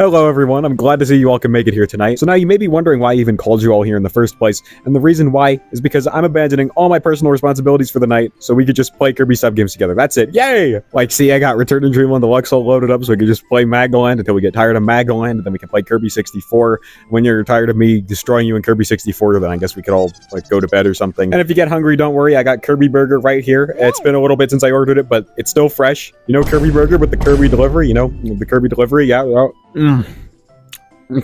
Hello everyone, I'm glad to see you all can make it here tonight. So now you may be wondering why I even called you all here in the first place, and the reason why is because I'm abandoning all my personal responsibilities for the night so we could just play Kirby Sub-Games together. That's it, yay! Like, see, I got Return to Dreamland Deluxe all loaded up so we can just play Magland until we get tired of Magland, and then we can play Kirby 64. When you're tired of me destroying you in Kirby 64, then I guess we could all, like, go to bed or something. And if you get hungry, don't worry, I got Kirby Burger right here. It's been a little bit since I ordered it, but it's still fresh. You know Kirby Burger with the Kirby delivery? You know, the Kirby delivery? Yeah, well, I'm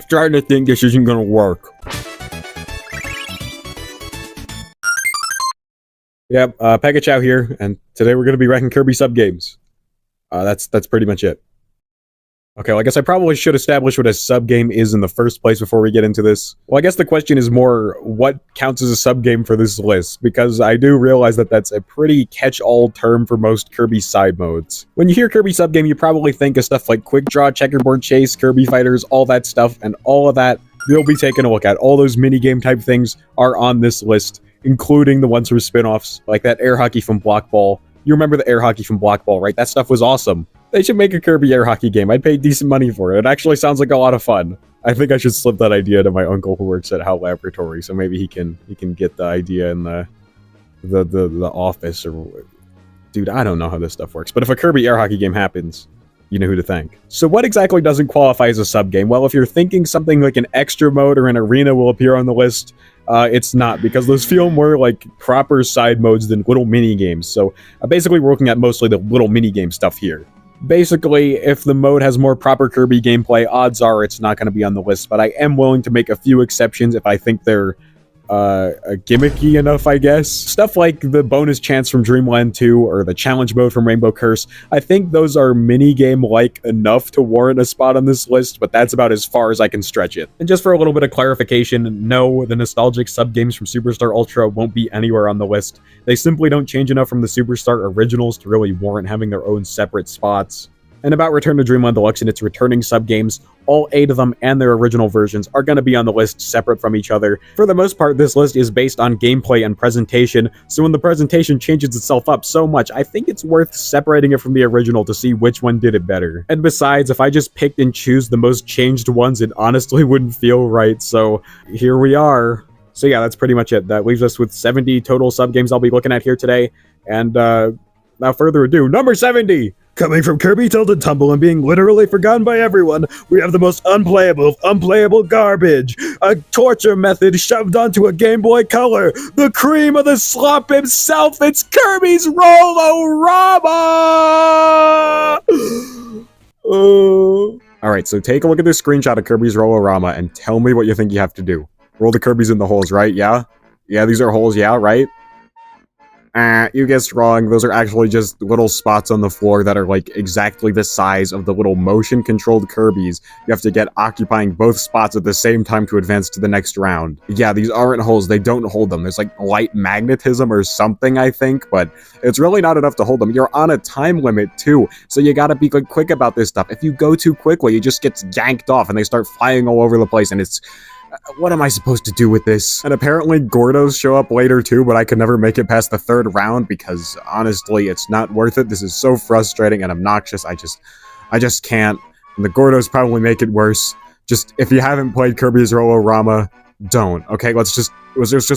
starting to think this isn't gonna work. Yep, Pekachow here, and today we're gonna be wrecking Kirby Sub-Games. That's pretty much it. Okay, well, I guess I probably should establish what a sub-game is in the first place before we get into this. Well, I guess the question is more, what counts as a sub-game for this list? Because I do realize that that's a pretty catch-all term for most Kirby side modes. When you hear Kirby sub-game, you probably think of stuff like Quick Draw, Checkerboard Chase, Kirby Fighters, all that stuff, and all of that we'll be taking a look at. All those minigame type things are on this list, including the ones from spin-offs, like that air hockey from Block Ball. You remember the air hockey from Block Ball, right? That stuff was awesome. They should make a Kirby air hockey game. I'd pay decent money for it. It actually sounds like a lot of fun. I think I should slip that idea to my uncle who works at HAL Laboratory, so maybe he can get the idea in the office or... Dude, I don't know how this stuff works, but if a Kirby air hockey game happens, you know who to thank. So what exactly doesn't qualify as a sub-game? Well, if you're thinking something like an extra mode or an arena will appear on the list, it's not, because those feel more like proper side modes than little mini-games. So basically we're looking at mostly the little mini-game stuff here. Basically, if the mode has more proper Kirby gameplay, odds are it's not going to be on the list, but I am willing to make a few exceptions if I think they're gimmicky enough, I guess. Stuff like the bonus chance from Dreamland 2 or the challenge mode from Rainbow Curse, I think those are minigame-like enough to warrant a spot on this list, but that's about as far as I can stretch it. And just for a little bit of clarification, no, the nostalgic sub-games from Superstar Ultra won't be anywhere on the list. They simply don't change enough from the Superstar originals to really warrant having their own separate spots. And about Return to Dreamland Deluxe and its returning sub-games, all 8 of them and their original versions are going to be on the list separate from each other. For the most part, this list is based on gameplay and presentation, so when the presentation changes itself up so much, I think it's worth separating it from the original to see which one did it better. And besides, if I just picked and choose the most changed ones, it honestly wouldn't feel right, so here we are. So yeah, that's pretty much it. That leaves us with 70 total sub-games I'll be looking at here today, and without further ado, number 70! Coming from Kirby Tilt and Tumble and being literally forgotten by everyone, we have the most unplayable of unplayable garbage. A torture method shoved onto a Game Boy Color. The cream of the slop himself, it's Kirby's Roll-O-Rama! Alright, so take a look at this screenshot of Kirby's Roll-O-Rama and tell me what you think you have to do. Roll the Kirbys in the holes, right? Yeah? Yeah, these are holes, yeah, right? You guessed wrong. Those are actually just little spots on the floor that are like exactly the size of the little motion-controlled Kirbys. You have to get occupying both spots at the same time to advance to the next round. Yeah, these aren't holes. They don't hold them. There's like light magnetism or something, I think, but it's really not enough to hold them. You're on a time limit too, so you gotta be quick about this stuff. If you go too quickly, it just gets yanked off and they start flying all over the place, and it's... what am I supposed to do with this? And apparently Gordos show up later too, but I could never make it past the 3rd round because, honestly, it's not worth it. This is so frustrating and obnoxious. I just can't. And the Gordos probably make it worse. Just, if you haven't played Kirby's Roll-O-Rama, don't. Okay, let's just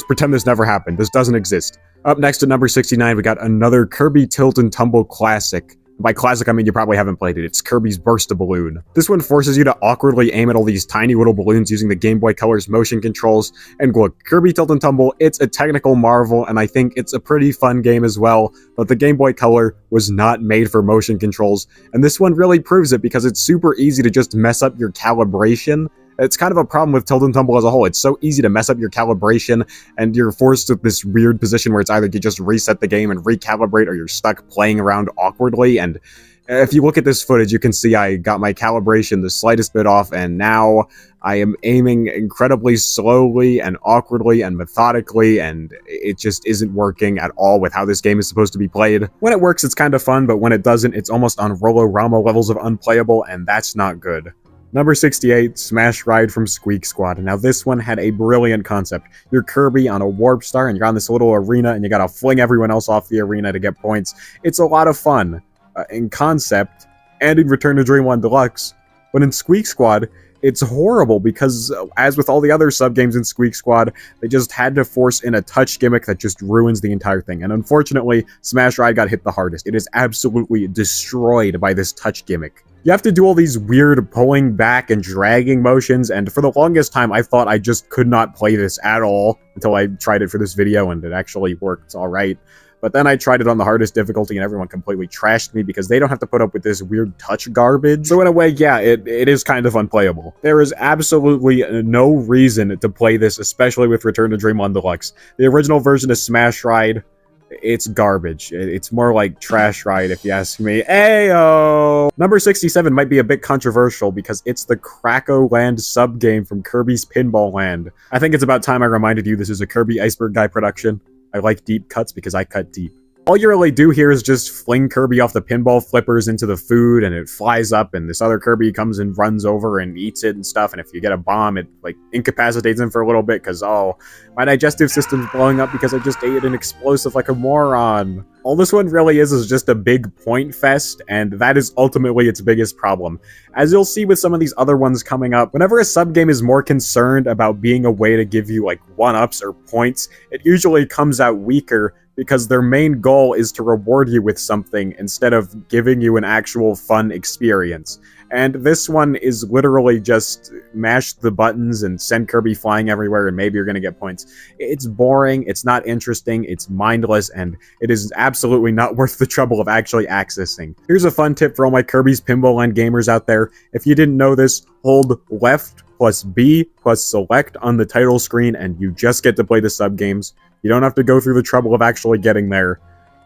pretend this never happened. This doesn't exist. Up next at number 69, we got another Kirby Tilt and Tumble classic. By classic, I mean you probably haven't played it. It's Kirby's Burst-A-Balloon. This one forces you to awkwardly aim at all these tiny little balloons using the Game Boy Color's motion controls. And look, Kirby Tilt and Tumble, it's a technical marvel, and I think it's a pretty fun game as well, but the Game Boy Color was not made for motion controls, and this one really proves it because it's super easy to just mess up your calibration. It's kind of a problem with Tilt and Tumble as a whole. It's so easy to mess up your calibration, and you're forced to this weird position where it's either you just reset the game and recalibrate, or you're stuck playing around awkwardly. And if you look at this footage, you can see I got my calibration the slightest bit off, and now I am aiming incredibly slowly and awkwardly and methodically, and it just isn't working at all with how this game is supposed to be played. When it works, it's kind of fun, but when it doesn't, it's almost on Roll-O-Rama levels of unplayable, and that's not good. Number 68, Smash Ride from Squeak Squad. Now this one had a brilliant concept. You're Kirby on a Warp Star and you're on this little arena and you gotta fling everyone else off the arena to get points. It's a lot of fun in concept, and in Return to Dreamland Deluxe, But in Squeak Squad, it's horrible because, as with all the other sub-games in Squeak Squad, they just had to force in a touch gimmick that just ruins the entire thing. And unfortunately, Smash Ride got hit the hardest. It is absolutely destroyed by this touch gimmick. You have to do all these weird pulling back and dragging motions, and for the longest time, I thought I just could not play this at all until I tried it for this video, and it actually worked alright. But then I tried it on the hardest difficulty and everyone completely trashed me because they don't have to put up with this weird touch garbage. So in a way, yeah, it is kind of unplayable. There is absolutely no reason to play this, especially with Return to Dreamland Deluxe. The original version of Smash Ride, it's garbage. It's more like Trash Ride, if you ask me. Ayo! Number 67 might be a bit controversial because it's the Krakow Land sub-game from Kirby's Pinball Land. I think it's about time I reminded you this is a Kirby Iceberg Guy production. I like deep cuts because I cut deep. All you really do here is just fling Kirby off the pinball flippers into the food, and it flies up, and this other Kirby comes and runs over and eats it and stuff, and if you get a bomb, it, like, incapacitates him for a little bit, because, oh, my digestive system's blowing up because I just ate an explosive like a moron. All this one really is just a big point fest, and that is ultimately its biggest problem. As you'll see with some of these other ones coming up, whenever a sub-game is more concerned about being a way to give you, like, one-ups or points, it usually comes out weaker, because their main goal is to reward you with something instead of giving you an actual fun experience. And this one is literally just mash the buttons and send Kirby flying everywhere and maybe you're gonna get points. It's boring, it's not interesting, it's mindless, and it is absolutely not worth the trouble of actually accessing. Here's a fun tip for all my Kirby's Pinball Land gamers out there. If you didn't know this, hold left plus B plus select on the title screen and you just get to play the sub-games. You don't have to go through the trouble of actually getting there.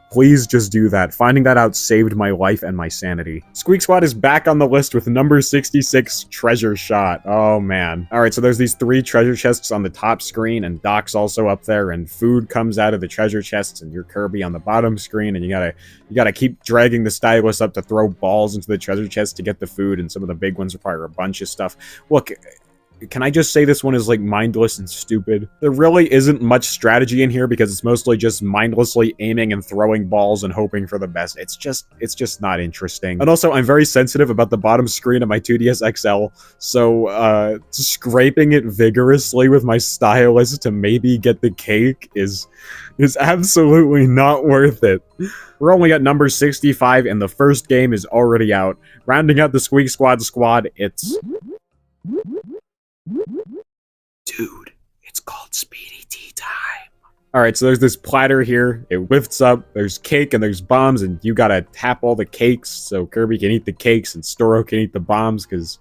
Please just do that. Finding that out saved my life and my sanity. Squeak Squad is back on the list with number 66, Treasure Shot. Oh man. Alright, so there's these 3 treasure chests on the top screen, and Doc's also up there, and food comes out of the treasure chests, and you're Kirby on the bottom screen, and you gotta keep dragging the stylus up to throw balls into the treasure chest to get the food, and some of the big ones require a bunch of stuff. Look, can I just say this one is, like, mindless and stupid? There really isn't much strategy in here because it's mostly just mindlessly aiming and throwing balls and hoping for the best. It's just not interesting. And also, I'm very sensitive about the bottom screen of my 2DS XL, so, scraping it vigorously with my stylus to maybe get the cake is absolutely not worth it. We're only at number 65, and the first game is already out. Rounding out the Squeak Squad, it's... Dude, it's called Speedy Tea Time. Alright, so there's this platter here. It lifts up, there's cake and there's bombs, and you gotta tap all the cakes so Kirby can eat the cakes and Storo can eat the bombs, because,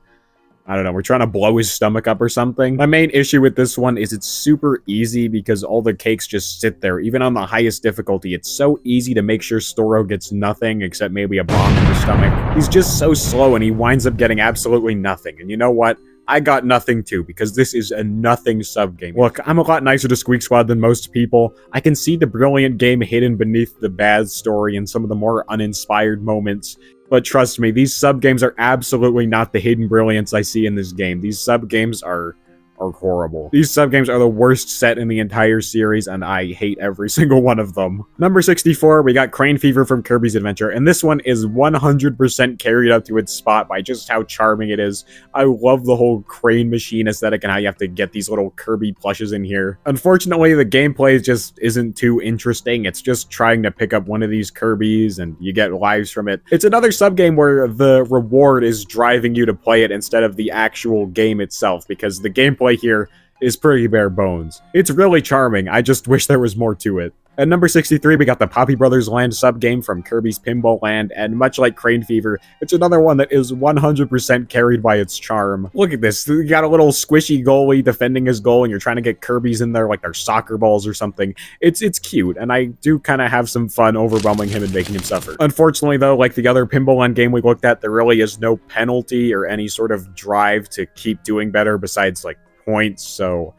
I don't know, we're trying to blow his stomach up or something. My main issue with this one is it's super easy because all the cakes just sit there. Even on the highest difficulty, it's so easy to make sure Storo gets nothing except maybe a bomb in the stomach. He's just so slow and he winds up getting absolutely nothing. And you know what? I got nothing too, because this is a nothing sub-game. Look, I'm a lot nicer to Squeak Squad than most people. I can see the brilliant game hidden beneath the bad story and some of the more uninspired moments. But trust me, these sub-games are absolutely not the hidden brilliance I see in this game. These sub-games are horrible. These sub-games are the worst set in the entire series, and I hate every single one of them. Number 64, we got Crane Fever from Kirby's Adventure, and this one is 100% carried up to its spot by just how charming it is. I love the whole crane machine aesthetic and how you have to get these little Kirby plushes in here. Unfortunately, the gameplay just isn't too interesting. It's just trying to pick up one of these Kirbys, and you get lives from it. It's another sub-game where the reward is driving you to play it instead of the actual game itself, because the gameplay here is pretty bare bones. It's really charming, I just wish there was more to it. At number 63, we got the Poppy Brothers Land sub-game from Kirby's Pinball Land, and much like Crane Fever, it's another one that is 100% carried by its charm. Look at this, you got a little squishy goalie defending his goal, and you're trying to get Kirbys in there like they're soccer balls or something. It's cute, and I do kind of have some fun overwhelming him and making him suffer. Unfortunately though, like the other Pinball Land game we looked at, there really is no penalty or any sort of drive to keep doing better besides, like, points, so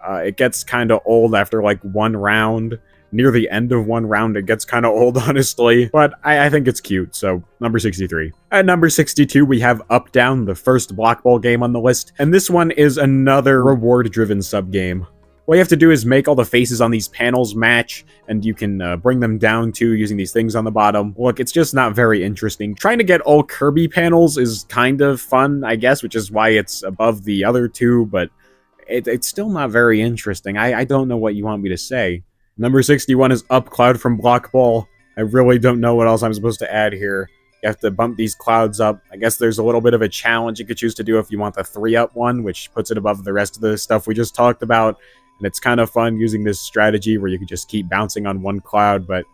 it gets kind of old after, like, one round. Near the end of one round, it gets kind of old, honestly, but I think it's cute, so number 63. At number 62, we have Up Down, the first Block Ball game on the list, and this one is another reward-driven sub-game. All you have to do is make all the faces on these panels match, and you can bring them down too using these things on the bottom. Look, it's just not very interesting. Trying to get all Kirby panels is kind of fun, I guess, which is why it's above the other two, but it's still not very interesting. I don't know what you want me to say. Number 61 is Up Cloud from Block Ball. I really don't know what else I'm supposed to add here. You have to bump these clouds up. I guess there's a little bit of a challenge you could choose to do if you want the 3-up one, which puts it above the rest of the stuff we just talked about. And it's kind of fun using this strategy where you can just keep bouncing on one cloud, but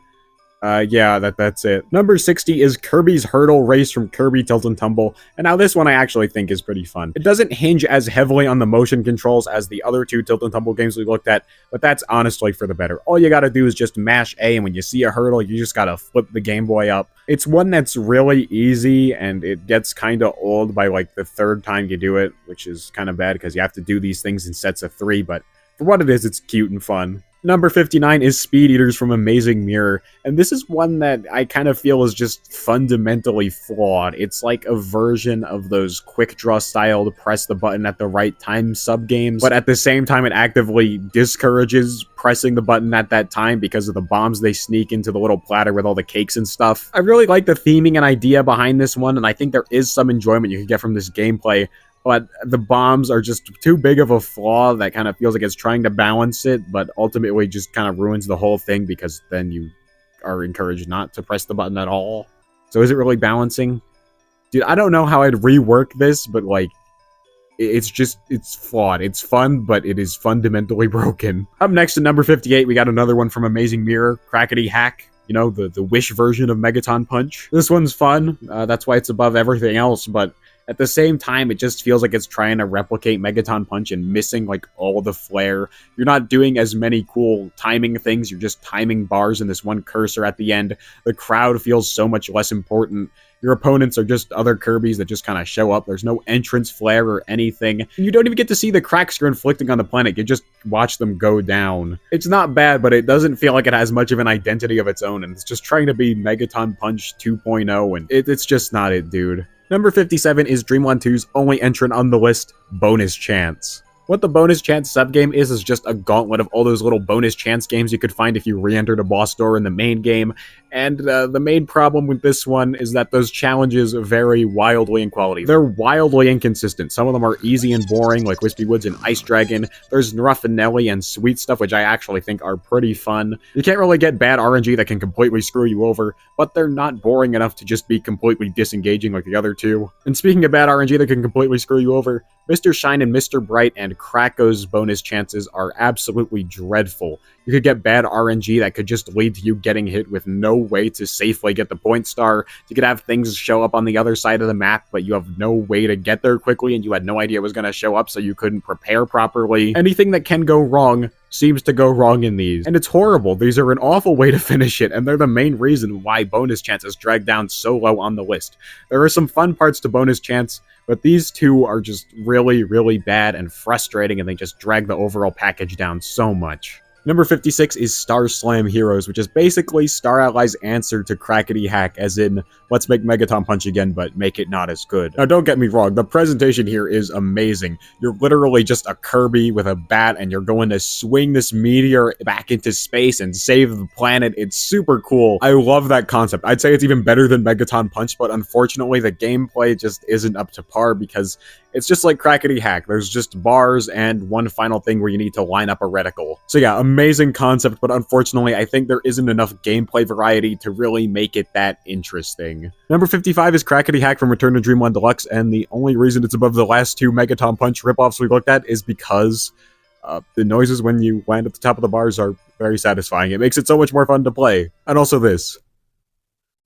yeah, that's it. Number 60 is Kirby's Hurdle Race from Kirby Tilt and Tumble, and now this one I actually think is pretty fun. It doesn't hinge as heavily on the motion controls as the other two Tilt and Tumble games we looked at, but that's honestly for the better. All you gotta do is just mash A, and when you see a hurdle, you just gotta flip the Game Boy up. It's one that's really easy, and it gets kinda old by like the third time you do it, which is kinda bad because you have to do these things in sets of 3, but for what it is, it's cute and fun. Number 59 is Speed Eaters from Amazing Mirror, and this is one that I kind of feel is just fundamentally flawed. It's like a version of those quick draw styled press the button at the right time sub-games, but at the same time it actively discourages pressing the button at that time because of the bombs they sneak into the little platter with all the cakes and stuff. I really like the theming and idea behind this one, and I think there is some enjoyment you can get from this gameplay, but the bombs are just too big of a flaw that kind of feels like it's trying to balance it, but ultimately just kind of ruins the whole thing because then you are encouraged not to press the button at all. So is it really balancing? Dude, I don't know how I'd rework this, but like, it's flawed. It's fun, but it is fundamentally broken. Up next to number 58, we got another one from Amazing Mirror, Crackety Hack. You know, the Wish version of Megaton Punch. This one's fun. That's why it's above everything else, but at the same time, it just feels like it's trying to replicate Megaton Punch and missing, like, all the flair. You're not doing as many cool timing things. You're just timing bars in this one cursor at the end. The crowd feels so much less important. Your opponents are just other Kirbys that just kind of show up. There's no entrance flair or anything. And you don't even get to see the cracks you're inflicting on the planet. You just watch them go down. It's not bad, but it doesn't feel like it has much of an identity of its own. And it's just trying to be Megaton Punch 2.0. And it's just not it, dude. Number 57 is Dreamland 2's only entrant on the list, Bonus Chance. What the Bonus Chance subgame is just a gauntlet of all those little bonus chance games you could find if you re-entered a boss door in the main game, and the main problem with this one is that those challenges vary wildly in quality. They're wildly inconsistent. Some of them are easy and boring, like Wispy Woods and Ice Dragon. There's Rough and Nelly and Sweet Stuff, which I actually think are pretty fun. You can't really get bad RNG that can completely screw you over, but they're not boring enough to just be completely disengaging like the other two. And speaking of bad RNG that can completely screw you over, Mr. Shine and Mr. Bright and Krako's bonus chances are absolutely dreadful. You could get bad RNG that could just lead to you getting hit with no way to safely get the point star. You could have things show up on the other side of the map, but you have no way to get there quickly, and you had no idea it was going to show up, so you couldn't prepare properly. Anything that can go wrong seems to go wrong in these. And it's horrible. These are an awful way to finish it, and they're the main reason why bonus chances drag down so low on the list. There are some fun parts to bonus chance, but these two are just really, really bad and frustrating, and they just drag the overall package down so much. Number 56 is Star Slam Heroes, which is basically Star Ally's answer to Crackety Hack, as in, let's make Megaton Punch again, but make it not as good. Now, don't get me wrong, the presentation here is amazing. You're literally just a Kirby with a bat, and you're going to swing this meteor back into space and save the planet. It's super cool. I love that concept. I'd say it's even better than Megaton Punch, but unfortunately, the gameplay just isn't up to par because it's just like Crackety Hack. There's just bars and one final thing where you need to line up a reticle. So yeah, amazing concept, but unfortunately, I think there isn't enough gameplay variety to really make it that interesting. Number 55 is Crackety Hack from Return to Dreamland Deluxe, and the only reason it's above the last two Megaton Punch ripoffs we looked at is because the noises when you land at the top of the bars are very satisfying. It makes it so much more fun to play. And also this.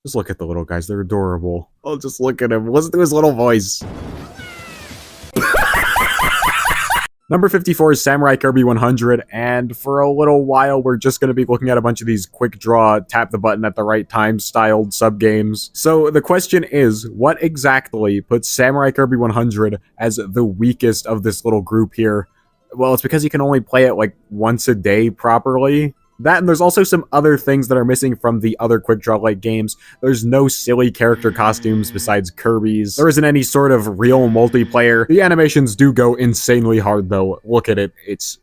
Just look at the little guys, they're adorable. Oh, just look at him. Listen to his little voice. Number 54 is Samurai Kirby 100, and for a little while, we're just going to be looking at a bunch of these quick draw, tap the button at the right time styled sub-games. So the question is, what exactly puts Samurai Kirby 100 as the weakest of this little group here? Well, it's because you can only play it like once a day properly. That, and there's also some other things that are missing from the other quick draw-like games. There's no silly character costumes besides Kirby's. There isn't any sort of real multiplayer. The animations do go insanely hard, though. Look at it. It's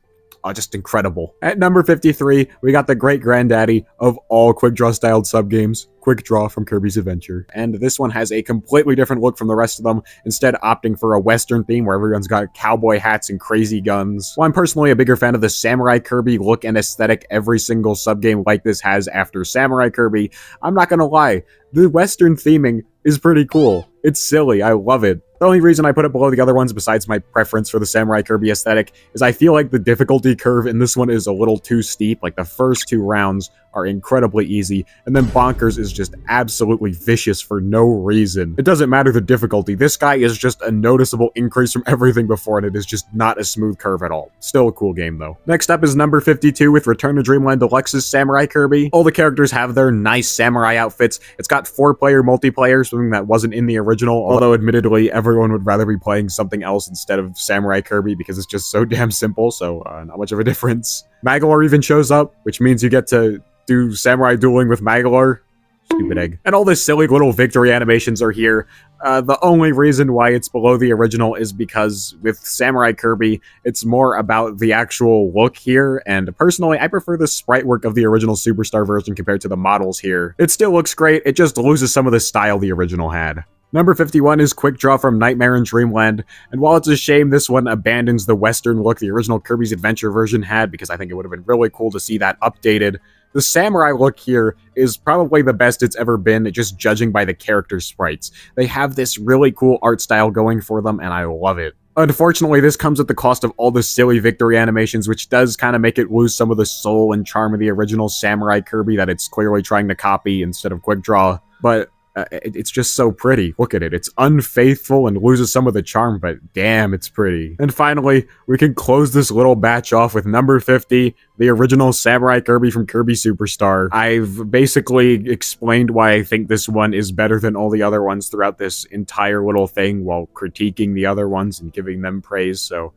just incredible. At number 53, we got the great granddaddy of all quick draw styled sub games, Quick Draw from Kirby's Adventure. And this one has a completely different look from the rest of them, instead opting for a Western theme where everyone's got cowboy hats and crazy guns. While I'm personally a bigger fan of the Samurai Kirby look and aesthetic every single sub game like this has after Samurai Kirby, I'm not gonna lie, the Western theming is pretty cool. It's silly, I love it. The only reason I put it below the other ones, besides my preference for the Samurai Kirby aesthetic, is I feel like the difficulty curve in this one is a little too steep. Like, the first 2 rounds are incredibly easy, and then Bonkers is just absolutely vicious for no reason. It doesn't matter the difficulty, this guy is just a noticeable increase from everything before, and it is just not a smooth curve at all. Still a cool game, though. Next up is number 52 with Return to Dreamland Deluxe's Samurai Kirby. All the characters have their nice samurai outfits. It's got 4-player multiplayer, something that wasn't in the original, although admittedly, everyone would rather be playing something else instead of Samurai Kirby because it's just so damn simple, so not much of a difference. Magolor even shows up, which means you get to do samurai dueling with Magolor. Stupid egg. And all the silly little victory animations are here. The only reason why it's below the original is because with Samurai Kirby, it's more about the actual look here, and personally, I prefer the sprite work of the original Superstar version compared to the models here. It still looks great, it just loses some of the style the original had. Number 51 is Quick Draw from Nightmare in Dreamland, and while it's a shame this one abandons the Western look the original Kirby's Adventure version had, because I think it would have been really cool to see that updated, the samurai look here is probably the best it's ever been, just judging by the character sprites. They have this really cool art style going for them, and I love it. Unfortunately, this comes at the cost of all the silly victory animations, which does kind of make it lose some of the soul and charm of the original Samurai Kirby that it's clearly trying to copy instead of Quick Draw, but it's just so pretty. Look at it. It's unfaithful and loses some of the charm, but damn, it's pretty. And finally, we can close this little batch off with number 50, the original Samurai Kirby from Kirby Superstar. I've basically explained why I think this one is better than all the other ones throughout this entire little thing while critiquing the other ones and giving them praise, so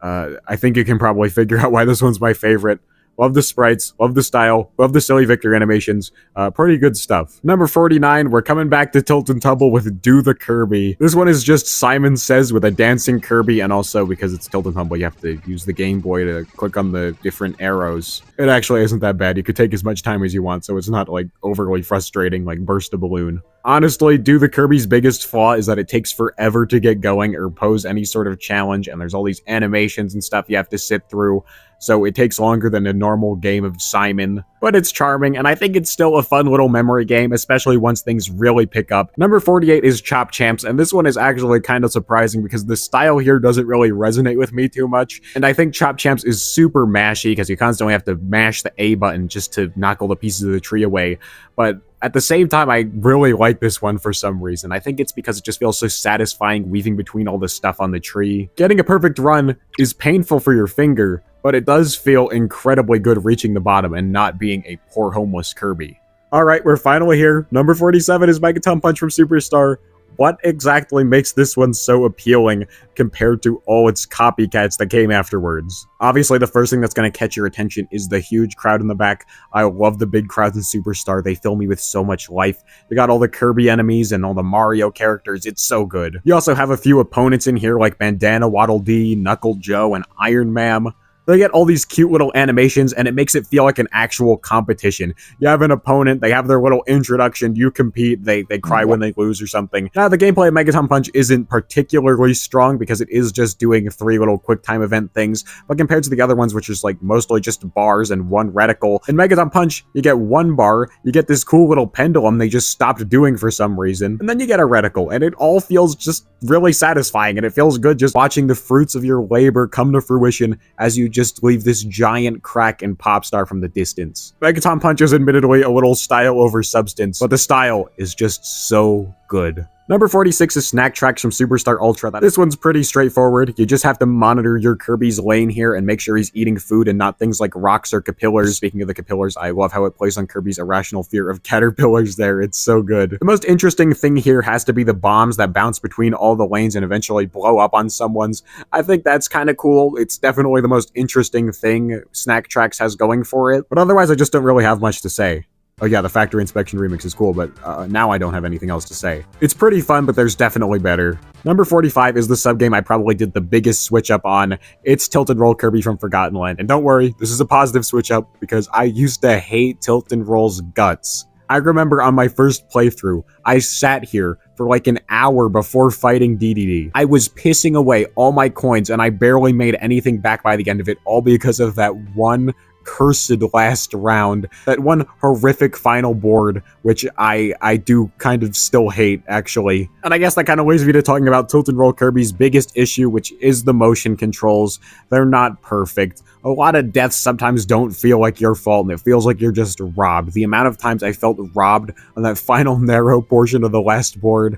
I think you can probably figure out why this one's my favorite. Love the sprites, love the style, love the silly victory animations, pretty good stuff. Number 49, we're coming back to Tilt and Tumble with Do the Kirby. This one is just Simon Says with a dancing Kirby, and also because it's Tilt and Tumble, you have to use the Game Boy to click on the different arrows. It actually isn't that bad, you could take as much time as you want, so it's not like overly frustrating like Burst a Balloon. Honestly, Do the Kirby's biggest flaw is that it takes forever to get going or pose any sort of challenge, and there's all these animations and stuff you have to sit through, so it takes longer than a normal game of Simon. But it's charming, and I think it's still a fun little memory game, especially once things really pick up. Number 48 is Chop Champs, and this one is actually kind of surprising because the style here doesn't really resonate with me too much, and I think Chop Champs is super mashy because you constantly have to mash the A button just to knock all the pieces of the tree away, but at the same time, I really like this one for some reason. I think it's because it just feels so satisfying weaving between all the stuff on the tree. Getting a perfect run is painful for your finger, but it does feel incredibly good reaching the bottom and not being a poor homeless Kirby. Alright, we're finally here. Number 47 is Megaton Punch from Superstar. What exactly makes this one so appealing compared to all its copycats that came afterwards? Obviously, the first thing that's going to catch your attention is the huge crowd in the back. I love the big crowds in Superstar. They fill me with so much life. They got all the Kirby enemies and all the Mario characters. It's so good. You also have a few opponents in here like Bandana Waddle Dee, Knuckle Joe, and Iron Man. They get all these cute little animations, and it makes it feel like an actual competition. You have an opponent, they have their little introduction, you compete, they cry when they lose or something. Now, the gameplay of Megaton Punch isn't particularly strong because it is just doing 3 little quick time event things, but compared to the other ones, which is like mostly just bars and 1 reticle, in Megaton Punch, you get 1 bar, you get this cool little pendulum they just stopped doing for some reason, and then you get a reticle, and it all feels just really satisfying, and it feels good just watching the fruits of your labor come to fruition as you just leave this giant crack in Popstar from the distance. Megaton Punch is admittedly a little style over substance, but the style is just so good. Number 46 is Snack Tracks from Superstar Ultra. This one's pretty straightforward. You just have to monitor your Kirby's lane here and make sure he's eating food and not things like rocks or capillars. Speaking of the capillars, I love how it plays on Kirby's irrational fear of caterpillars there. It's so good. The most interesting thing here has to be the bombs that bounce between all the lanes and eventually blow up on someone's. I think that's kind of cool. It's definitely the most interesting thing Snack Tracks has going for it. But otherwise, I just don't really have much to say. Oh yeah, the factory inspection remix is cool, but now I don't have anything else to say. It's pretty fun, but there's definitely better. Number 45 is the sub-game I probably did the biggest switch up on. It's Tilt and Roll Kirby from Forgotten Land. And don't worry, this is a positive switch up because I used to hate Tilt and Roll's guts. I remember on my first playthrough, I sat here for like an hour before fighting DDD. I was pissing away all my coins and I barely made anything back by the end of it, all because of that one cursed last round, that one horrific final board, which I do kind of still hate, actually. And I guess that kind of leads me to talking about Tilt and Roll Kirby's biggest issue, which is the motion controls. They're not perfect. A lot of deaths sometimes don't feel like your fault, and it feels like you're just robbed. The amount of times I felt robbed on that final narrow portion of the last board,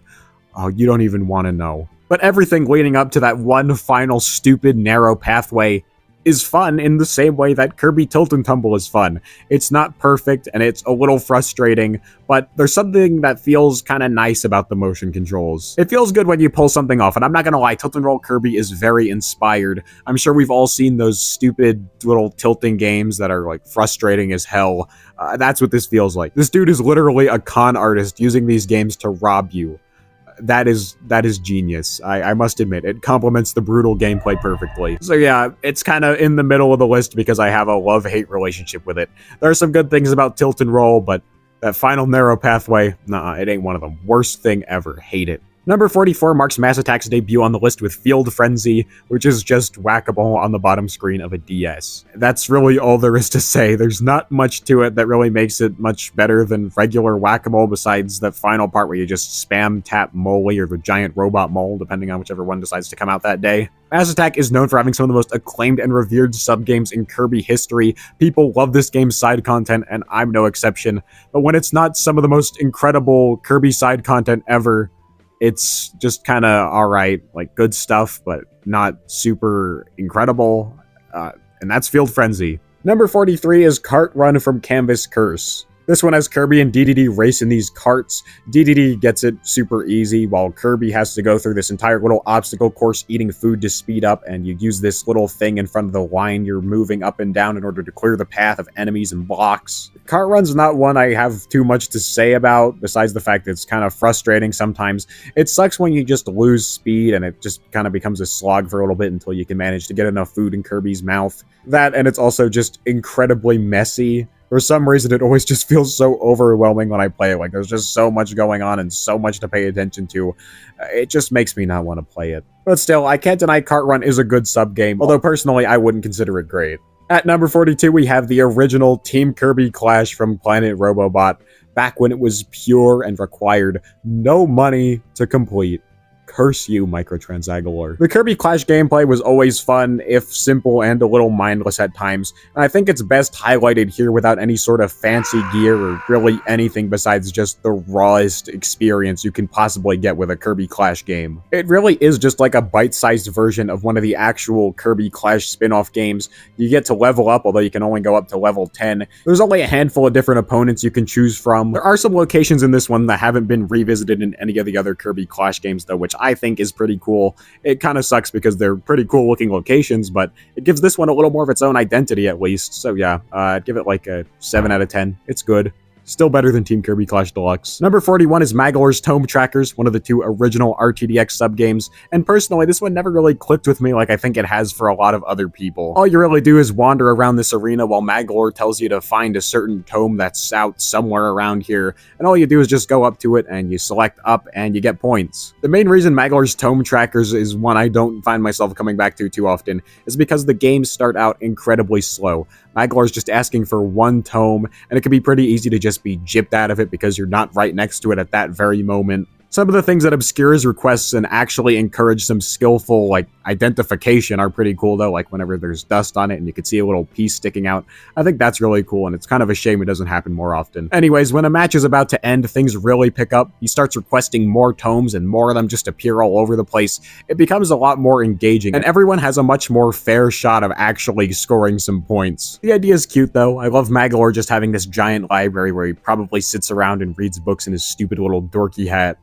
oh, you don't even want to know. But everything leading up to that one final stupid narrow pathway is fun in the same way that Kirby Tilt and Tumble is fun. It's not perfect and it's a little frustrating, but there's something that feels kind of nice about the motion controls. It feels good when you pull something off, and I'm not gonna lie, Tilt and Roll Kirby is very inspired. I'm sure we've all seen those stupid little tilting games that are like frustrating as hell. That's what this feels like. This dude is literally a con artist using these games to rob you. That is genius. I must admit, it complements the brutal gameplay perfectly. So yeah, it's kind of in the middle of the list because I have a love-hate relationship with it. There are some good things about Tilt and Roll, but that final narrow pathway, nah, it ain't one of them. Worst thing ever. Hate it. Number 44 marks Mass Attack's debut on the list with Field Frenzy, which is just whack-a-mole on the bottom screen of a DS. That's really all there is to say. There's not much to it that really makes it much better than regular whack-a-mole, besides that final part where you just spam tap Moley or the giant robot mole, depending on whichever one decides to come out that day. Mass Attack is known for having some of the most acclaimed and revered sub-games in Kirby history. People love this game's side content, and I'm no exception. But when it's not some of the most incredible Kirby side content ever, it's just kind of alright, like good stuff, but not super incredible, and that's Field Frenzy. Number 43 is Cart Run from Canvas Curse. This one has Kirby and DDD race in these carts. DDD gets it super easy, while Kirby has to go through this entire little obstacle course eating food to speed up, and you use this little thing in front of the line you're moving up and down in order to clear the path of enemies and blocks. Cart Run's not one I have too much to say about, besides the fact that it's kind of frustrating sometimes. It sucks when you just lose speed and it just kind of becomes a slog for a little bit until you can manage to get enough food in Kirby's mouth. That, and it's also just incredibly messy. For some reason, it always just feels so overwhelming when I play it. Like, there's just so much going on and so much to pay attention to. It just makes me not want to play it. But still, I can't deny Cart Run is a good sub-game, although personally, I wouldn't consider it great. At number 42, we have the original Team Kirby Clash from Planet Robobot, back when it was pure and required no money to complete. Curse you, Microtransagalore. The Kirby Clash gameplay was always fun, if simple and a little mindless at times, and I think it's best highlighted here without any sort of fancy gear or really anything besides just the rawest experience you can possibly get with a Kirby Clash game. It really is just like a bite-sized version of one of the actual Kirby Clash spin-off games. You get to level up, although you can only go up to level 10. There's only a handful of different opponents you can choose from. There are some locations in this one that haven't been revisited in any of the other Kirby Clash games, though, which I think is pretty cool. It kind of sucks because they're pretty cool looking locations, but it gives this one a little more of its own identity at least. So yeah, I'd give it like a 7 out of 10. It's good. Still better than Team Kirby Clash Deluxe. Number 41 is Magolor's Tome Trackers, one of the 2 original RTDX sub-games, and personally, this one never really clicked with me like I think it has for a lot of other people. All you really do is wander around this arena while Magolor tells you to find a certain tome that's out somewhere around here, and all you do is just go up to it and you select up and you get points. The main reason Magolor's Tome Trackers is one I don't find myself coming back to too often is because the games start out incredibly slow. Magolor's just asking for one tome, and it can be pretty easy to just be gypped out of it because you're not right next to it at that very moment. Some of the things that obscure his requests and actually encourage some skillful, like, identification are pretty cool, though, like whenever there's dust on it and you can see a little piece sticking out. I think that's really cool, and it's kind of a shame it doesn't happen more often. Anyways, when a match is about to end, things really pick up. He starts requesting more tomes, and more of them just appear all over the place. It becomes a lot more engaging, and everyone has a much more fair shot of actually scoring some points. The idea is cute, though. I love Magolor just having this giant library where he probably sits around and reads books in his stupid little dorky hat.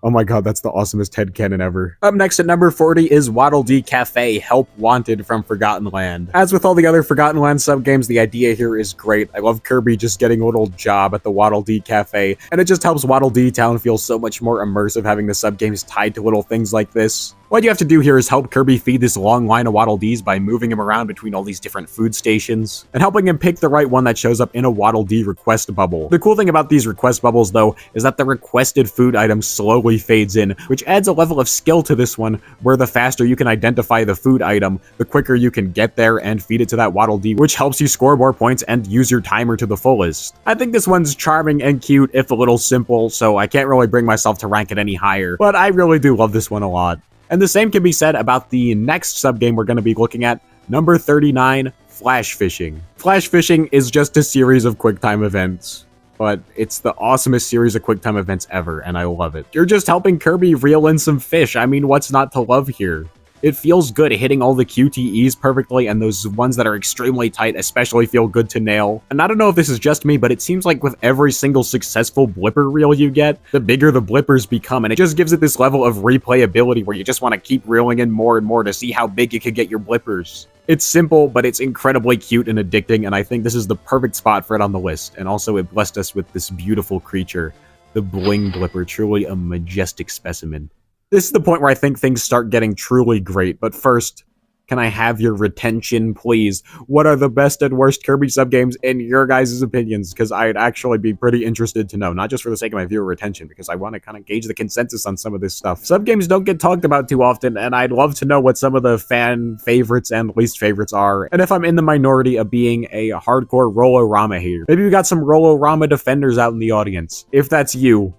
Oh my god, that's the awesomest headcanon ever. Up next at number 40 is Waddle Dee Cafe, Help Wanted from Forgotten Land. As with all the other Forgotten Land sub-games, the idea here is great. I love Kirby just getting a little job at the Waddle Dee Cafe, and it just helps Waddle Dee Town feel so much more immersive having the sub-games tied to little things like this. What you have to do here is help Kirby feed this long line of Waddle Dees by moving him around between all these different food stations, and helping him pick the right one that shows up in a Waddle Dee request bubble. The cool thing about these request bubbles, though, is that the requested food item slowly fades in, which adds a level of skill to this one, where the faster you can identify the food item, the quicker you can get there and feed it to that Waddle Dee, which helps you score more points and use your timer to the fullest. I think this one's charming and cute, if a little simple, so I can't really bring myself to rank it any higher, but I really do love this one a lot. And the same can be said about the next sub-game we're going to be looking at, number 39, Flash Fishing. Flash Fishing is just a series of QuickTime events, but it's the awesomest series of QuickTime events ever, and I love it. You're just helping Kirby reel in some fish. I mean, what's not to love here? It feels good hitting all the QTEs perfectly, and those ones that are extremely tight especially feel good to nail. And I don't know if this is just me, but it seems like with every single successful blipper reel you get, the bigger the blippers become, and it just gives it this level of replayability where you just want to keep reeling in more and more to see how big you could get your blippers. It's simple, but it's incredibly cute and addicting, and I think this is the perfect spot for it on the list. And also it blessed us with this beautiful creature, the Bling Blipper, truly a majestic specimen. This is the point where I think things start getting truly great, but first, can I have your retention, please? What are the best and worst Kirby sub-games in your guys' opinions? Because I'd actually be pretty interested to know, not just for the sake of my viewer retention, because I want to kind of gauge the consensus on some of this stuff. Sub-games don't get talked about too often, and I'd love to know what some of the fan favorites and least favorites are, and if I'm in the minority of being a hardcore Rolorama hater. Maybe we got some Rolorama defenders out in the audience. If that's you,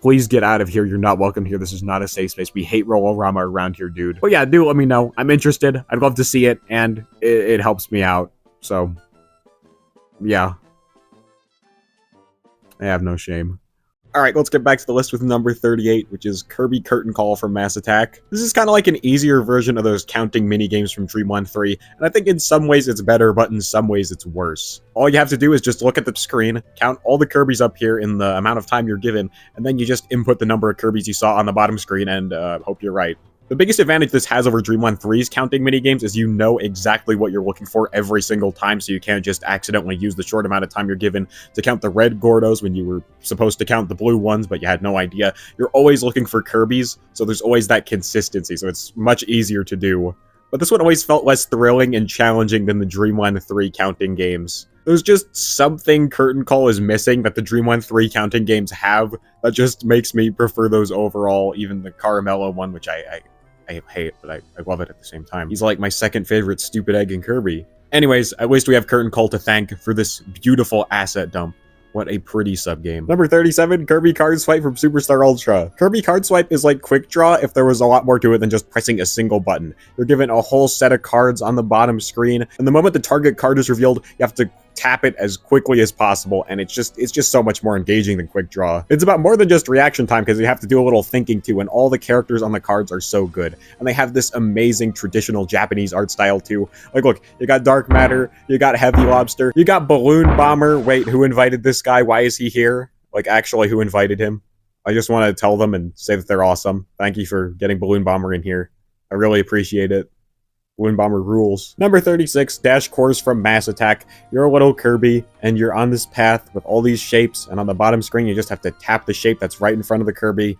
please get out of here. You're not welcome here. This is not a safe space. We hate Rolorama around here, dude. But yeah, do let me know. I'm interested. I'd love to see it, and it helps me out. So, yeah. I have no shame. Alright, let's get back to the list with number 38, which is Kirby Curtain Call from Mass Attack. This is kind of like an easier version of those counting minigames from Dreamland 3, and I think in some ways it's better, but in some ways it's worse. All you have to do is just look at the screen, count all the Kirbys up here in the amount of time you're given, and then you just input the number of Kirbys you saw on the bottom screen and hope you're right. The biggest advantage this has over Dreamland 3's counting minigames is you know exactly what you're looking for every single time, so you can't just accidentally use the short amount of time you're given to count the red Gordos when you were supposed to count the blue ones, but you had no idea. You're always looking for Kirbys, so there's always that consistency, so it's much easier to do. But this one always felt less thrilling and challenging than the Dreamland 3 counting games. There's just something Curtain Call is missing that the Dreamland 3 counting games have that just makes me prefer those overall, even the Caramello one, which I hate, but I love it at the same time. He's like my second favorite stupid egg in Kirby. Anyways, at least we have Curtain Call to thank for this beautiful asset dump. What a pretty sub-game. Number 37, Kirby Card Swipe from Superstar Ultra. Kirby Card Swipe is like Quick Draw if there was a lot more to it than just pressing a single button. You're given a whole set of cards on the bottom screen, and the moment the target card is revealed, you have to tap it as quickly as possible, and it's just so much more engaging than Quick Draw. It's about more than just reaction time, because you have to do a little thinking too, and all the characters on the cards are so good. And they have this amazing traditional Japanese art style too. Like, look, you got Dark Matter, you got Heavy Lobster, you got Balloon Bomber. Wait, who invited this guy? Why is he here? Like, actually, who invited him? I just want to tell them and say that they're awesome. Thank you for getting Balloon Bomber in here. I really appreciate it. Balloon Bomber rules. Number 36, Dash Course from Mass Attack. You're a little Kirby, and you're on this path with all these shapes, and on the bottom screen, you just have to tap the shape that's right in front of the Kirby.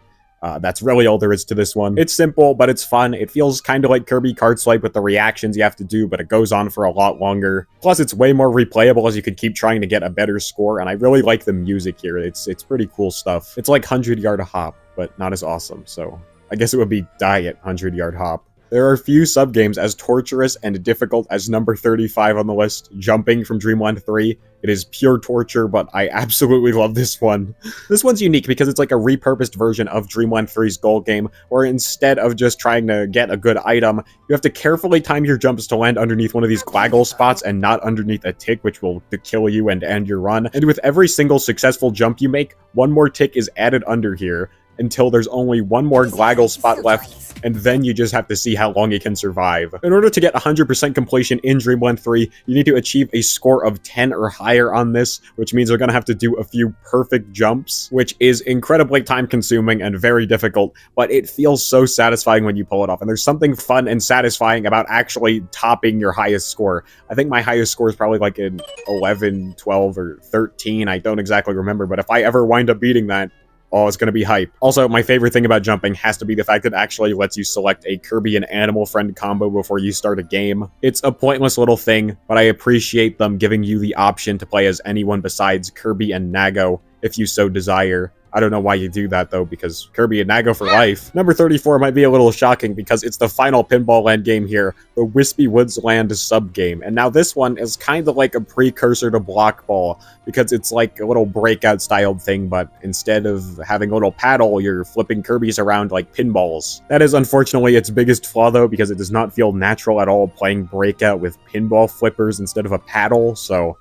That's really all there is to this one. It's simple, but it's fun. It feels kind of like Kirby Card Swipe with the reactions you have to do, but it goes on for a lot longer. Plus, it's way more replayable as you can keep trying to get a better score, and I really like the music here. It's pretty cool stuff. It's like 100-Yard Hop, but not as awesome, so I guess it would be Diet 100-Yard Hop. There are few sub-games as torturous and difficult as number 35 on the list, Jumping from Dreamland 3. It is pure torture, but I absolutely love this one. This one's unique because it's like a repurposed version of Dreamland 3's goal game, where instead of just trying to get a good item, you have to carefully time your jumps to land underneath one of these glaggle spots and not underneath a tick, which will kill you and end your run. And with every single successful jump you make, one more tick is added under here. until there's only one more Glaggle spot left, and then you just have to see how long it can survive. In order to get 100% completion in Dreamland 3, you need to achieve a score of 10 or higher on this, which means you're going to have to do a few perfect jumps, which is incredibly time-consuming and very difficult, but it feels so satisfying when you pull it off, and there's something fun and satisfying about actually topping your highest score. I think my highest score is probably like an 11, 12, or 13, I don't exactly remember, but if I ever wind up beating that, oh, it's going to be hype. Also, my favorite thing about jumping has to be the fact that it actually lets you select a Kirby and Animal Friend combo before you start a game. It's a pointless little thing, but I appreciate them giving you the option to play as anyone besides Kirby and Nago, if you so desire. I don't know why you do that, though, because Kirby and Nago for life. Number 34 might be a little shocking because it's the final Pinball Land game here, the Wispy Woods Land sub-game. And now this one is kind of like a precursor to Block Ball, because it's like a little breakout-styled thing, but instead of having a little paddle, you're flipping Kirbys around like pinballs. That is unfortunately its biggest flaw, though, because it does not feel natural at all playing breakout with pinball flippers instead of a paddle, so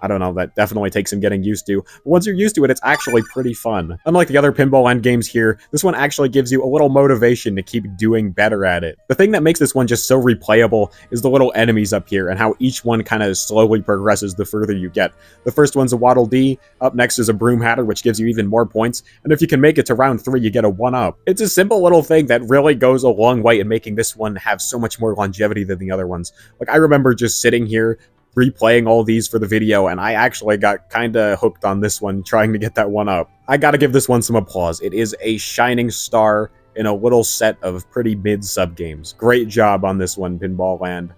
I don't know, that definitely takes some getting used to. But once you're used to it, it's actually pretty fun. Unlike the other Pinball Land games here, this one actually gives you a little motivation to keep doing better at it. The thing that makes this one just so replayable is the little enemies up here and how each one kind of slowly progresses the further you get. The first one's a Waddle Dee, up next is a Broom Hatter, which gives you even more points, and if you can make it to round 3, you get a 1-up. It's a simple little thing that really goes a long way in making this one have so much more longevity than the other ones. Like, I remember just sitting here replaying all these for the video, and I actually got kinda hooked on this one, trying to get that 1-up. I gotta give this one some applause. It is a shining star in a little set of pretty mid sub-games. Great job on this one, Pinball Land.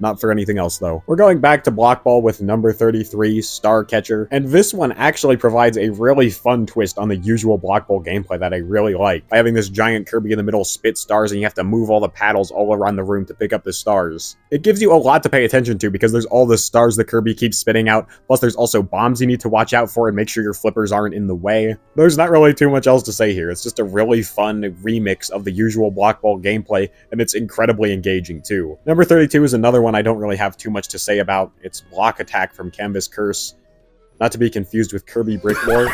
Not for anything else, though. We're going back to Block Ball with number 33, Star Catcher, and this one actually provides a really fun twist on the usual Block Ball gameplay that I really like. By having this giant Kirby in the middle spit stars, and you have to move all the paddles all around the room to pick up the stars. It gives you a lot to pay attention to because there's all the stars the Kirby keeps spitting out, plus there's also bombs you need to watch out for and make sure your flippers aren't in the way. There's not really too much else to say here. It's just a really fun remix of the usual Block Ball gameplay, and it's incredibly engaging too. Number 32 is another one I don't really have too much to say about. It's Block Attack from Canvas Curse, not to be confused with Kirby Brick War.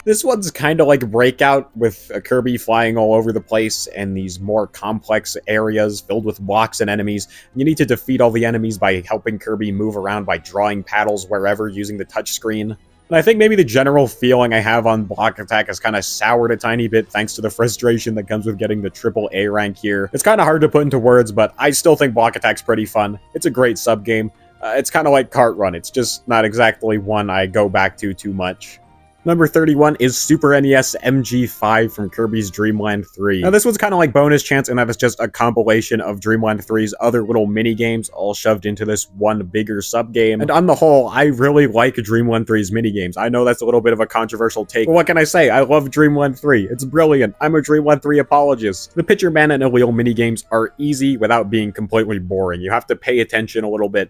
This one's kind of like Breakout, with a Kirby flying all over the place and these more complex areas filled with blocks and enemies. You need to defeat all the enemies by helping Kirby move around by drawing paddles wherever using the touchscreen. And I think maybe the general feeling I have on Block Attack has kind of soured a tiny bit thanks to the frustration that comes with getting the AAA rank here. It's kind of hard to put into words, but I still think Block Attack's pretty fun. It's a great sub-game. It's kind of like Kart Run. It's just not exactly one I go back to too much. Number 31 is Super NES MG5 from Kirby's Dream Land 3. Now, this one's kind of like Bonus Chance in that it's just a compilation of Dream Land 3's other little mini-games all shoved into this one bigger sub-game. And on the whole, I really like Dream Land 3's mini-games. I know that's a little bit of a controversial take, but what can I say? I love Dream Land 3. It's brilliant. I'm a Dream Land 3 apologist. The Pitcher Man and Allele mini-games are easy without being completely boring. You have to pay attention a little bit.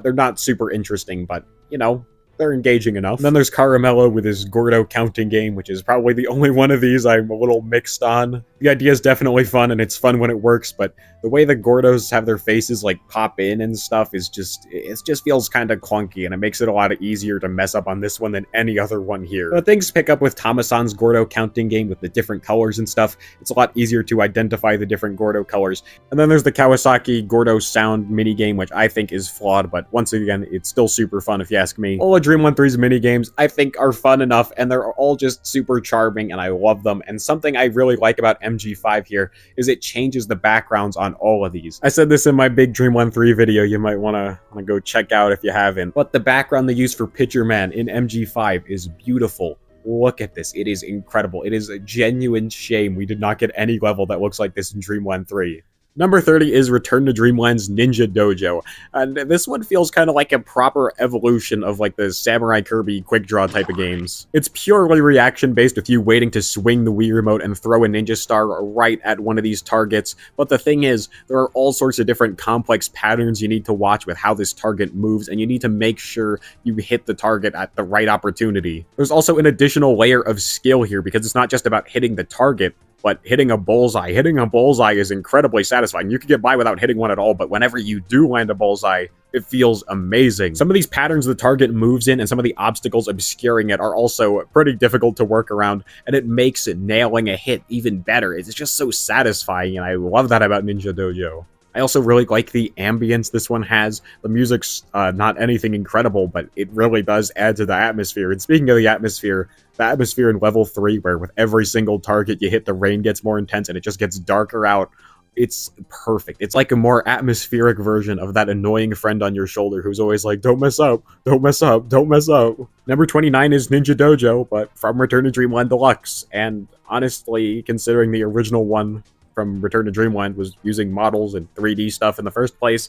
They're not super interesting, but, you know, they're engaging enough. And then there's Caramello with his Gordo counting game, which is probably the only one of these I'm a little mixed on. The idea is definitely fun, and it's fun when it works, but the way the Gordos have their faces like pop in and stuff is just, it just feels kind of clunky, and it makes it a lot easier to mess up on this one than any other one here. But things pick up with Tamasan's Gordo counting game with the different colors and stuff. It's a lot easier to identify the different Gordo colors. And then there's the Kawasaki Gordo sound minigame, which I think is flawed, but once again, it's still super fun if you ask me. All of Dream Land 3's minigames, I think, are fun enough, and they're all just super charming, and I love them. And something I really like about MG5 here is it changes the backgrounds on all of these. I said this in my big Dream Land 3 video you might want to go check out if you haven't. But the background they use for Pitcher Man in MG5 is beautiful. Look at this. It is incredible. It is a genuine shame we did not get any level that looks like this in Dream Land 3. Number 30 is Return to Dreamland's Ninja Dojo, and this one feels kind of like a proper evolution of like the Samurai Kirby quick draw type of games. It's purely reaction based with you waiting to swing the Wii remote and throw a ninja star right at one of these targets, but the thing is, there are all sorts of different complex patterns you need to watch with how this target moves, and you need to make sure you hit the target at the right opportunity. There's also an additional layer of skill here because it's not just about hitting the target, but hitting a bullseye. Hitting a bullseye is incredibly satisfying. You could get by without hitting one at all, but whenever you do land a bullseye, it feels amazing. Some of these patterns the target moves in and some of the obstacles obscuring it are also pretty difficult to work around, and it makes nailing a hit even better. It's just so satisfying, and I love that about Ninja Dojo. I also really like the ambience this one has. The music's not anything incredible, but it really does add to the atmosphere. And speaking of the atmosphere in level 3, where with every single target you hit, the rain gets more intense and it just gets darker out, it's perfect. It's like a more atmospheric version of that annoying friend on your shoulder who's always like, don't mess up, don't mess up, don't mess up. Number 29 is Ninja Dojo, but from Return to Dreamland Deluxe. And honestly, considering the original one from Return to Dreamland was using models and 3D stuff in the first place,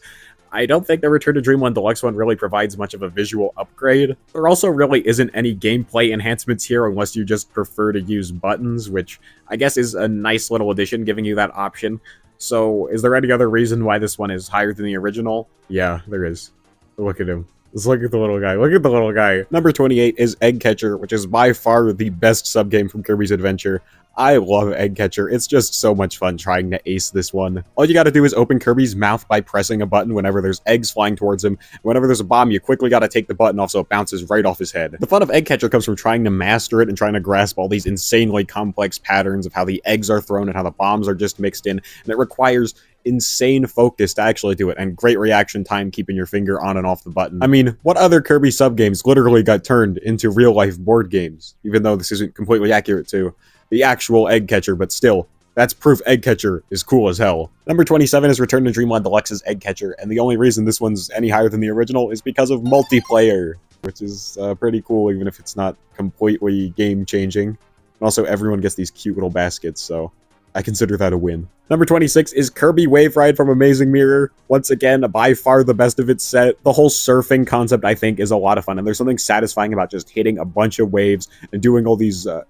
I don't think the Return to Dreamland Deluxe one really provides much of a visual upgrade. There also really isn't any gameplay enhancements here unless you just prefer to use buttons, which I guess is a nice little addition, giving you that option. So, is there any other reason why this one is higher than the original? Yeah, there is. Look at him. Let's look at the little guy. Look at the little guy. Number 28 is Egg Catcher, which is by far the best sub-game from Kirby's Adventure. I love Egg Catcher. It's just so much fun trying to ace this one. All you gotta do is open Kirby's mouth by pressing a button whenever there's eggs flying towards him. Whenever there's a bomb, you quickly gotta take the button off so it bounces right off his head. The fun of Egg Catcher comes from trying to master it and trying to grasp all these insanely complex patterns of how the eggs are thrown and how the bombs are just mixed in, and it requires insane focus to actually do it, and great reaction time keeping your finger on and off the button. I mean, what other Kirby sub-games literally got turned into real-life board games? Even though this isn't completely accurate to the actual Egg Catcher, but still, that's proof Egg Catcher is cool as hell. Number 27 is Return to Dreamland Deluxe's Egg Catcher, and the only reason this one's any higher than the original is because of multiplayer, which is pretty cool, even if it's not completely game-changing. And also, everyone gets these cute little baskets, so I consider that a win. Number 26 is Kirby Wave Ride from Amazing Mirror. Once again, by far the best of its set. The whole surfing concept, I think, is a lot of fun, and there's something satisfying about just hitting a bunch of waves and doing all these, well,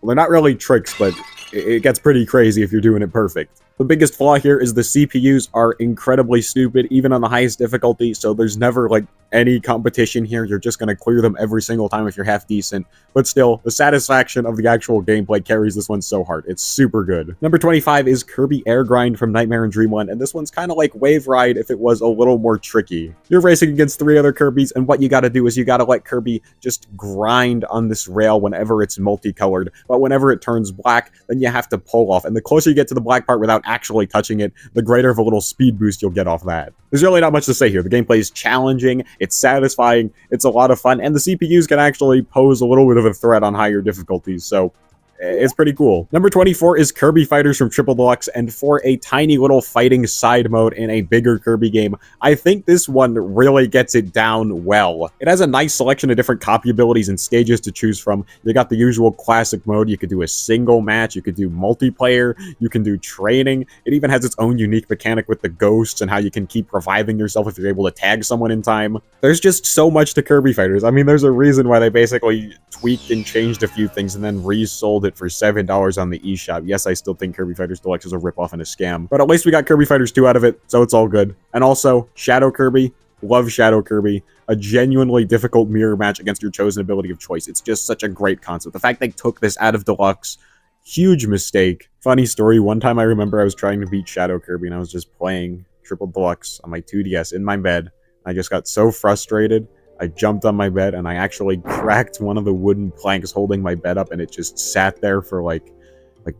they're not really tricks, but it gets pretty crazy if you're doing it perfect. The biggest flaw here is the CPUs are incredibly stupid, even on the highest difficulty, so there's never, like, any competition here. You're just gonna clear them every single time if you're half decent. But still, the satisfaction of the actual gameplay carries this one so hard. It's super good. Number 25 is Kirby Air Grind from Nightmare in Dreamland, and this one's kind of like Wave Ride if it was a little more tricky. You're racing against 3 other Kirbys, and what you gotta do is you gotta let Kirby just grind on this rail whenever it's multicolored, but whenever it turns black, then you have to pull off, and the closer you get to the black part without actually touching it, the greater of a little speed boost you'll get off that. There's really not much to say here. The gameplay is challenging, it's satisfying, it's a lot of fun, and the CPUs can actually pose a little bit of a threat on higher difficulties, so it's pretty cool. Number 24 is Kirby Fighters from Triple Deluxe, and for a tiny little fighting side mode in a bigger Kirby game, I think this one really gets it down well. It has a nice selection of different copy abilities and stages to choose from. You got the usual classic mode, you could do a single match, you could do multiplayer, you can do training. It even has its own unique mechanic with the ghosts and how you can keep reviving yourself if you're able to tag someone in time. There's just so much to Kirby Fighters. I mean, there's a reason why they basically tweaked and changed a few things and then resold it for $7 on the eShop. Yes, I still think Kirby Fighters Deluxe is a ripoff and a scam, but at least we got Kirby Fighters 2 out of it, so it's all good. And also, Shadow Kirby. Love Shadow Kirby. A genuinely difficult mirror match against your chosen ability of choice. It's just such a great concept. The fact they took this out of Deluxe, huge mistake. Funny story, one time I remember I was trying to beat Shadow Kirby and I was just playing Triple Deluxe on my 2DS in my bed. I just got so frustrated. I jumped on my bed and I actually cracked one of the wooden planks holding my bed up, and it just sat there for like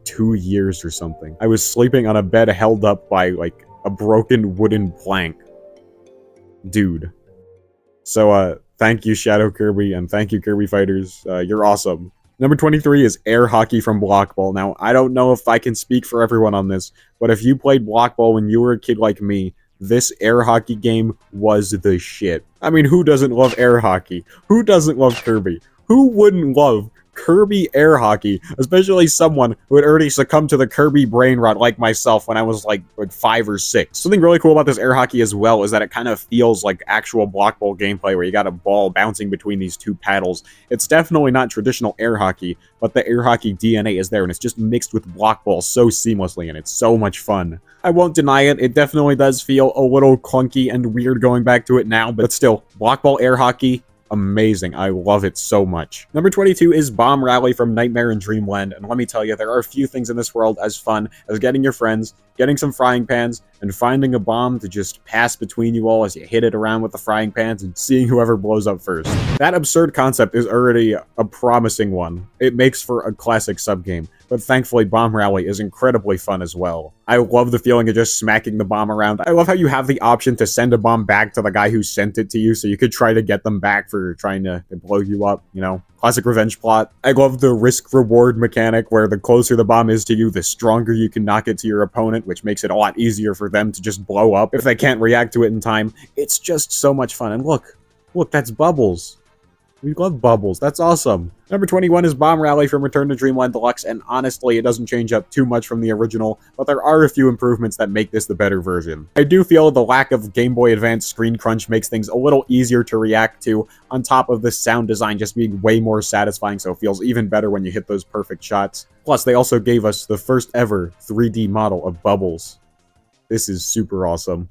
2 years or something. I was sleeping on a bed held up by like a broken wooden plank. Dude. So thank you Shadow Kirby, and thank you Kirby Fighters. You're awesome. Number 23 is Air Hockey from Block Ball. Now, I don't know if I can speak for everyone on this, but if you played Block Ball when you were a kid like me, this air hockey game was the shit. I mean, who doesn't love air hockey? Who doesn't love Kirby? Who wouldn't love Kirby air hockey, especially someone who had already succumbed to the Kirby brain rot like myself when I was like 5 or 6. Something really cool about this air hockey as well is that it kind of feels like actual block ball gameplay where you got a ball bouncing between these 2 paddles. It's definitely not traditional air hockey, but the air hockey DNA is there, and it's just mixed with block ball so seamlessly, and it's so much fun. I won't deny it, it definitely does feel a little clunky and weird going back to it now, but still, block ball air hockey, amazing. I love it so much. Number 22 is Bomb Rally from Nightmare in Dreamland, and let me tell you, there are a few things in this world as fun as getting your friends, getting some frying pans, and finding a bomb to just pass between you all as you hit it around with the frying pans and seeing whoever blows up first. That absurd concept is already a promising one. It makes for a classic sub-game, but thankfully Bomb Rally is incredibly fun as well. I love the feeling of just smacking the bomb around. I love how you have the option to send a bomb back to the guy who sent it to you, so you could try to get them back for trying to blow you up, you know? Classic revenge plot. I love the risk-reward mechanic where the closer the bomb is to you, the stronger you can knock it to your opponent, which makes it a lot easier for them to just blow up if they can't react to it in time. It's just so much fun. And look, that's Bubbles. We love Bubbles. That's awesome. Number 21 is Bomb Rally from Return to Dreamland Deluxe, and honestly, it doesn't change up too much from the original, but there are a few improvements that make this the better version. I do feel the lack of Game Boy Advance screen crunch makes things a little easier to react to, on top of the sound design just being way more satisfying, so it feels even better when you hit those perfect shots. Plus, they also gave us the first ever 3D model of Bubbles. This is super awesome.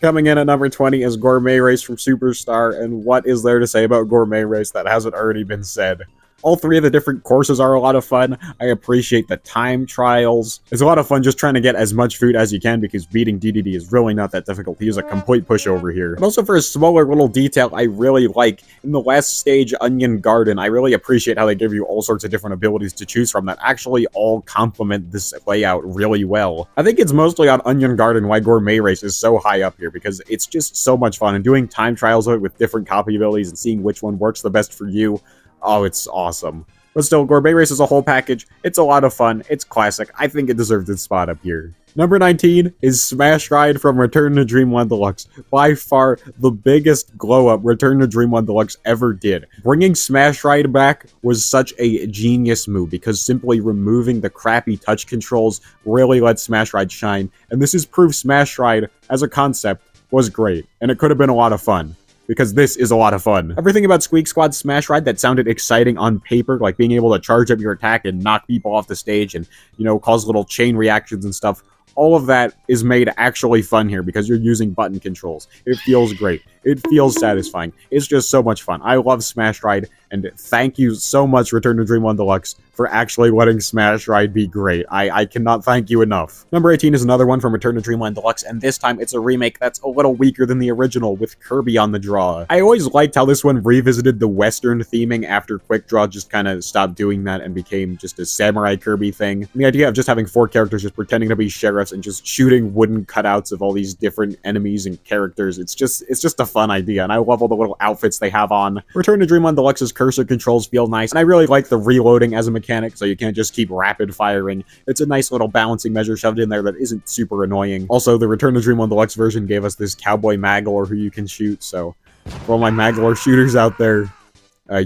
Coming in at number 20 is Gourmet Race from Superstar, and what is there to say about Gourmet Race that hasn't already been said? All three of the different courses are a lot of fun. I appreciate the time trials. It's a lot of fun just trying to get as much food as you can because beating DDD is really not that difficult. He is a complete pushover here. But also for a smaller little detail I really like, in the last stage, Onion Garden, I really appreciate how they give you all sorts of different abilities to choose from that actually all complement this layout really well. I think it's mostly on Onion Garden why Gourmet Race is so high up here, because it's just so much fun, and doing time trials of it with different copy abilities and seeing which one works the best for you. Oh, it's awesome. But still, Gourmet Race is a whole package. It's a lot of fun. It's classic. I think it deserves its spot up here. Number 19 is Smash Ride from Return to Dreamland Deluxe. By far, the biggest glow-up Return to Dreamland Deluxe ever did. Bringing Smash Ride back was such a genius move, because simply removing the crappy touch controls really let Smash Ride shine. And this is proof Smash Ride, as a concept, was great. And it could have been a lot of fun, because this is a lot of fun. Everything about Squeak Squad's Smash Ride that sounded exciting on paper, like being able to charge up your attack and knock people off the stage and, you know, cause little chain reactions and stuff, all of that is made actually fun here because you're using button controls. It feels great. It feels satisfying. It's just so much fun. I love Smash Ride, and thank you so much, Return to Dreamland Deluxe, for actually letting Smash Ride be great. I cannot thank you enough. Number 18 is another one from Return to Dreamland Deluxe, and this time it's a remake that's a little weaker than the original, with Kirby on the draw. I always liked how this one revisited the Western theming after Quick Draw just kind of stopped doing that and became just a Samurai Kirby thing. And the idea of just having 4 characters just pretending to be sheriffs and just shooting wooden cutouts of all these different enemies and characters, it's just a fun idea, and I love all the little outfits they have on. Return to Dreamland Deluxe's cursor controls feel nice, and I really like the reloading as a mechanic, so you can't just keep rapid firing. It's a nice little balancing measure shoved in there that isn't super annoying. Also, the Return to Dreamland Deluxe version gave us this Cowboy Maglor who you can shoot, so for all my Maglor shooters out there,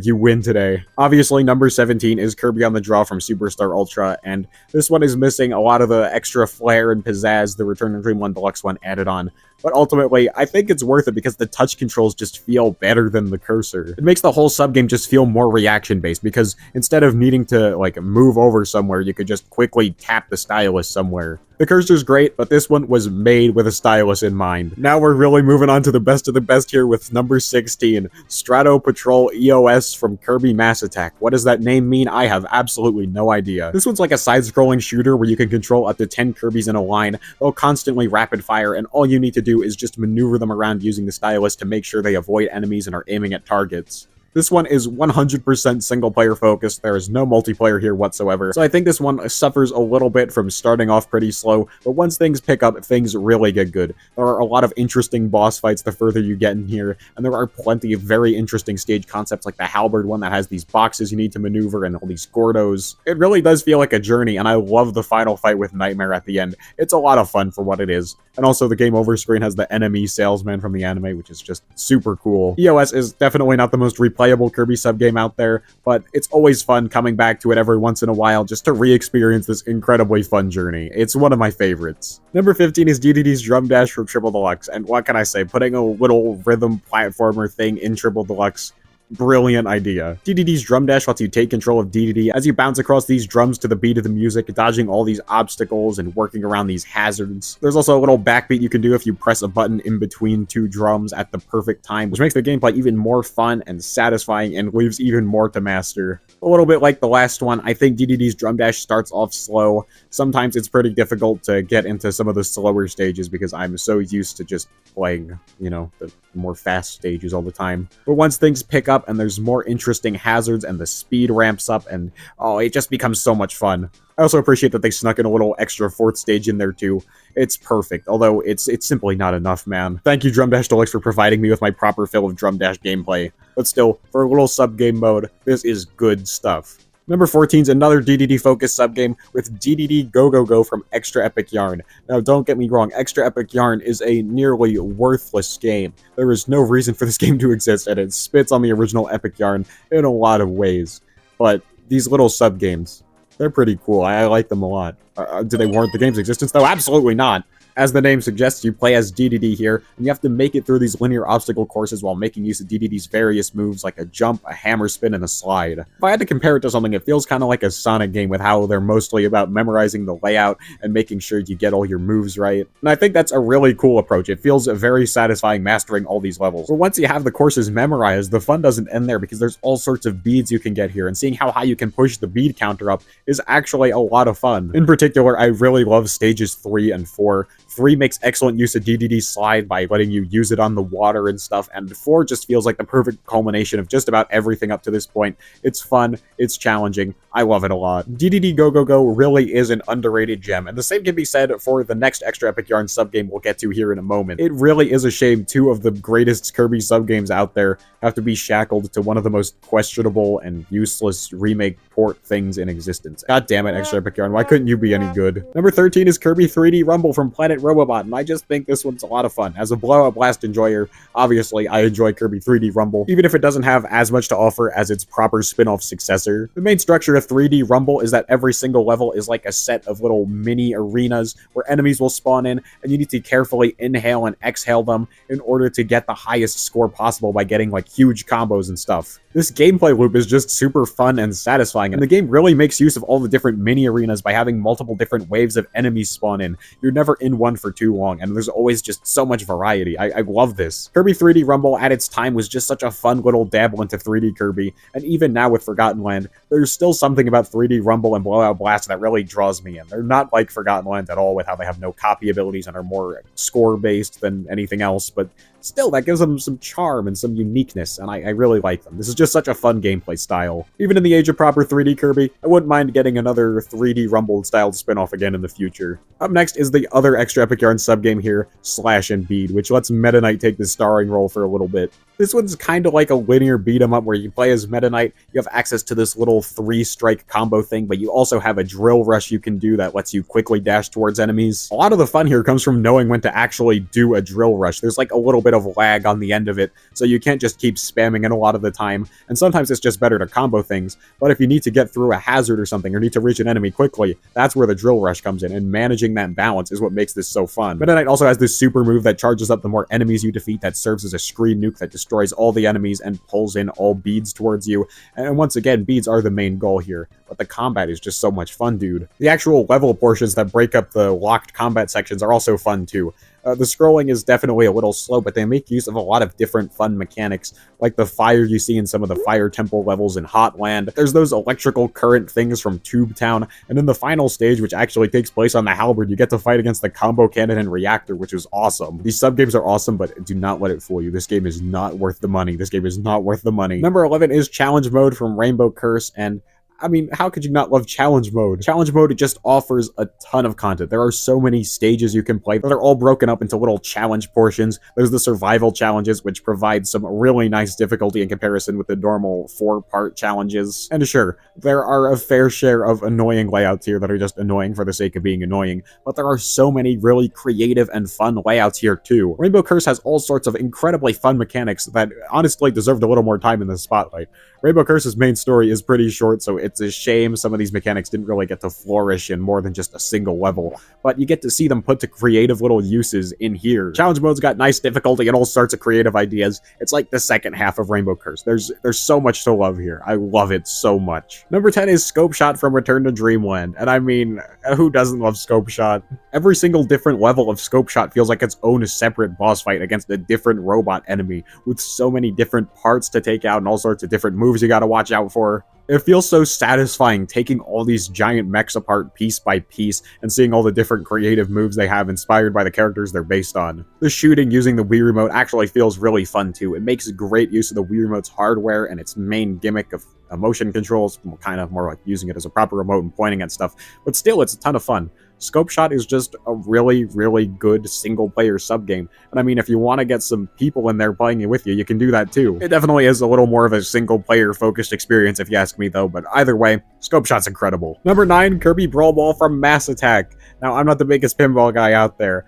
you win today. Obviously, number 17 is Kirby on the Draw from Superstar Ultra, and this one is missing a lot of the extra flair and pizzazz the Return to Dreamland Deluxe one added on. But ultimately, I think it's worth it because the touch controls just feel better than the cursor. It makes the whole sub-game just feel more reaction-based, because instead of needing to, like, move over somewhere, you could just quickly tap the stylus somewhere. The cursor's great, but this one was made with a stylus in mind. Now we're really moving on to the best of the best here with number 16, Strato Patrol EOS from Kirby Mass Attack. What does that name mean? I have absolutely no idea. This one's like a side-scrolling shooter where you can control up to 10 Kirbys in a line. They'll constantly rapid fire, and all you need to do is just maneuver them around using the stylus to make sure they avoid enemies and are aiming at targets. This one is 100% single-player focused. There is no multiplayer here whatsoever, so I think this one suffers a little bit from starting off pretty slow, but once things pick up, things really get good. There are a lot of interesting boss fights the further you get in here, and there are plenty of very interesting stage concepts like the Halberd one that has these boxes you need to maneuver and all these Gordos. It really does feel like a journey, and I love the final fight with Nightmare at the end. It's a lot of fun for what it is. And also the game over screen has the enemy salesman from the anime, which is just super cool. EOS is definitely not the most replayable Kirby sub-game out there, but it's always fun coming back to it every once in a while just to re-experience this incredibly fun journey. It's one of my favorites. Number 15 is DDD's Drum Dash from Triple Deluxe, and what can I say, putting a little rhythm platformer thing in Triple Deluxe brilliant idea. DDD's drum dash lets you take control of DDD as you bounce across these drums to the beat of the music, dodging all these obstacles and working around these hazards. There's also a little backbeat you can do if you press a button in between two drums at the perfect time, which makes the gameplay even more fun and satisfying and leaves even more to master. A little bit like the last one, I think DDD's drum dash starts off slow. Sometimes it's pretty difficult to get into some of the slower stages because I'm so used to just playing, you know, the more fast stages all the time. But once things pick up and there's more interesting hazards and the speed ramps up and, oh, it just becomes so much fun. I also appreciate that they snuck in a little extra fourth stage in there too. It's perfect, although it's simply not enough, man. Thank you, Drum Dash Deluxe, for providing me with my proper fill of Drum Dash gameplay. But still, for a little sub-game mode, this is good stuff. Number 14 is another DDD-focused sub-game with DDD Go Go Go from Extra Epic Yarn. Now, don't get me wrong, Extra Epic Yarn is a nearly worthless game. There is no reason for this game to exist, and it spits on the original Epic Yarn in a lot of ways. But these little sub-games, they're pretty cool. I like them a lot. Do they warrant the game's existence, though? Absolutely not. As the name suggests, you play as DDD here, and you have to make it through these linear obstacle courses while making use of DDD's various moves like a jump, a hammer spin, and a slide. If I had to compare it to something, it feels kind of like a Sonic game with how they're mostly about memorizing the layout and making sure you get all your moves right. And I think that's a really cool approach. It feels very satisfying mastering all these levels. But once you have the courses memorized, the fun doesn't end there because there's all sorts of beads you can get here, and seeing how high you can push the bead counter up is actually a lot of fun. In particular, I really love stages 3 and 4. 3 makes excellent use of DDD slide by letting you use it on the water and stuff, and 4 just feels like the perfect culmination of just about everything up to this point. It's fun, it's challenging, I love it a lot. DDD Go Go Go really is an underrated gem, and the same can be said for the next Extra Epic Yarn sub-game we'll get to here in a moment. It really is a shame 2 of the greatest Kirby sub-games out there have to be shackled to one of the most questionable and useless remake port things in existence. God damn it, Extra Epic Yarn, why couldn't you be any good? Number 13 is Kirby 3D Rumble from Planet Robobot, and I just think this one's a lot of fun. As a blowout blast enjoyer, obviously I enjoy Kirby 3D Rumble, even if it doesn't have as much to offer as its proper spin-off successor. The main structure of 3D Rumble is that every single level is like a set of little mini arenas where enemies will spawn in, and you need to carefully inhale and exhale them in order to get the highest score possible by getting like huge combos and stuff. This gameplay loop is just super fun and satisfying, and the game really makes use of all the different mini arenas by having multiple different waves of enemies spawn in. You're never in one for too long, and there's always just so much variety. I love this. Kirby 3D Rumble at its time was just such a fun little dabble into 3D Kirby, and even now with Forgotten Land, there's still something about 3D Rumble and Blowout Blast that really draws me in. They're not like Forgotten Land at all with how they have no copy abilities and are more score-based than anything else, but still, that gives them some charm and some uniqueness, and I really like them. This is just such a fun gameplay style. Even in the age of proper 3D Kirby, I wouldn't mind getting another 3D Rumble-styled spin-off again in the future. Up next is the other Extra Epic Yarn sub-game here, Slash and Bead, which lets Meta Knight take the starring role for a little bit. This one's kind of like a linear beat-em-up where you play as Meta Knight, you have access to this little 3-strike combo thing, but you also have a drill rush you can do that lets you quickly dash towards enemies. A lot of the fun here comes from knowing when to actually do a drill rush. There's like a little bit of lag on the end of it, so you can't just keep spamming it a lot of the time, and sometimes it's just better to combo things, but if you need to get through a hazard or something, or need to reach an enemy quickly, that's where the drill rush comes in, and managing that balance is what makes this so fun. Meta Knight also has this super move that charges up the more enemies you defeat that serves as a screen nuke that destroys all the enemies and pulls in all beads towards you, and once again, beads are the main goal here, but the combat is just so much fun, dude. The actual level portions that break up the locked combat sections are also fun too. The scrolling is definitely a little slow, but they make use of a lot of different fun mechanics, like the fire you see in some of the Fire Temple levels in Hotland. There's those electrical current things from Tube Town, and in the final stage, which actually takes place on the Halberd, you get to fight against the Combo Cannon and Reactor, which is awesome. These sub-games are awesome, but do not let it fool you. This game is not worth the money. This game is not worth the money. Number 11 is Challenge Mode from Rainbow Curse, and I mean, how could you not love Challenge Mode? Challenge Mode just offers a ton of content. There are so many stages you can play that are all broken up into little challenge portions. There's the survival challenges, which provide some really nice difficulty in comparison with the normal 4-part challenges. And sure, there are a fair share of annoying layouts here that are just annoying for the sake of being annoying, but there are so many really creative and fun layouts here too. Rainbow Curse has all sorts of incredibly fun mechanics that honestly deserved a little more time in the spotlight. Rainbow Curse's main story is pretty short, so it's it's a shame some of these mechanics didn't really get to flourish in more than just a single level, but you get to see them put to creative little uses in here. Challenge mode's got nice difficulty and all sorts of creative ideas. It's like the second half of Rainbow Curse. There's so much to love here. I love it so much. Number 10 is Scope Shot from Return to Dreamland, and I mean, who doesn't love Scope Shot? Every single different level of Scope Shot feels like its own separate boss fight against a different robot enemy, with so many different parts to take out and all sorts of different moves you gotta watch out for. It feels so satisfying taking all these giant mechs apart piece by piece and seeing all the different creative moves they have inspired by the characters they're based on. The shooting using the Wii Remote actually feels really fun too. It makes great use of the Wii Remote's hardware and its main gimmick of motion controls, kind of more like using it as a proper remote and pointing at stuff, but still it's a ton of fun. Scope Shot is just a really, really good single-player sub-game, and I mean, if you want to get some people in there playing it with you, you can do that too. It definitely is a little more of a single-player focused experience if you ask me though, but either way, Scope Shot's incredible. Number 9, Kirby Brawl Ball from Mass Attack. Now, I'm not the biggest pinball guy out there.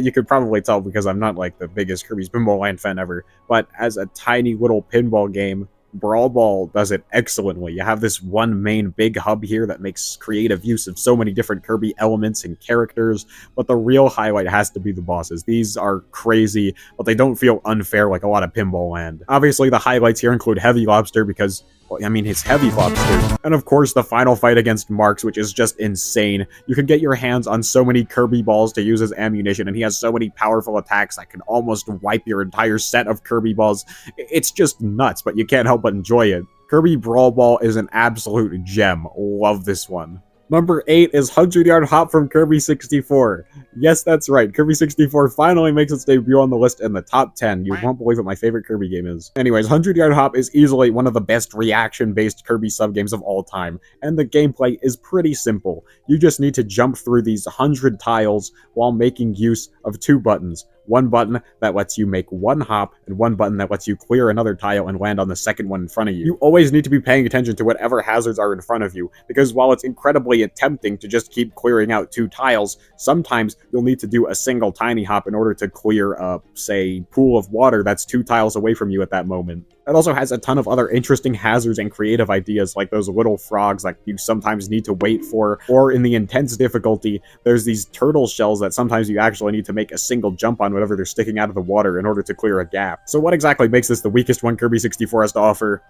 You could probably tell because I'm not like the biggest Kirby's Pinball Land fan ever, but as a tiny little pinball game, Brawl Ball does it excellently. You have this one main big hub here that makes creative use of so many different Kirby elements and characters, but the real highlight has to be the bosses. These are crazy, but they don't feel unfair like a lot of Pinball Land. Obviously, the highlights here include Heavy Lobster because, well, I mean, his Heavy Lobster. And of course, the final fight against Marks, which is just insane. You can get your hands on so many Kirby balls to use as ammunition, and he has so many powerful attacks that can almost wipe your entire set of Kirby balls. It's just nuts, but you can't help but enjoy it. Kirby Brawl Ball is an absolute gem. Love this one. Number 8 is 100-Yard Hop from Kirby 64. Yes, that's right. Kirby 64 finally makes its debut on the list in the top 10. You won't believe what my favorite Kirby game is. Anyways, 100-Yard Hop is easily one of the best reaction-based Kirby sub-games of all time, and the gameplay is pretty simple. You just need to jump through these 100 tiles while making use of 2 buttons. One button that lets you make one hop, and one button that lets you clear another tile and land on the second one in front of you. You always need to be paying attention to whatever hazards are in front of you, because while it's incredibly tempting to just keep clearing out 2 tiles, sometimes you'll need to do a single tiny hop in order to clear a, say, pool of water that's 2 tiles away from you at that moment. It also has a ton of other interesting hazards and creative ideas, like those little frogs that you sometimes need to wait for, or in the intense difficulty, there's these turtle shells that sometimes you actually need to make a single jump on whenever they're sticking out of the water in order to clear a gap. So what exactly makes this the weakest one Kirby 64 has to offer?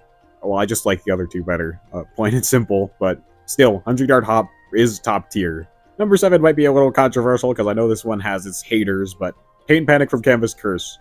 Well, I just like the other 2 better. Plain and simple, but still, 100-Yard Hop is top tier. Number 7 might be a little controversial, because I know this one has its haters, but Paint Panic from Canvas Curse.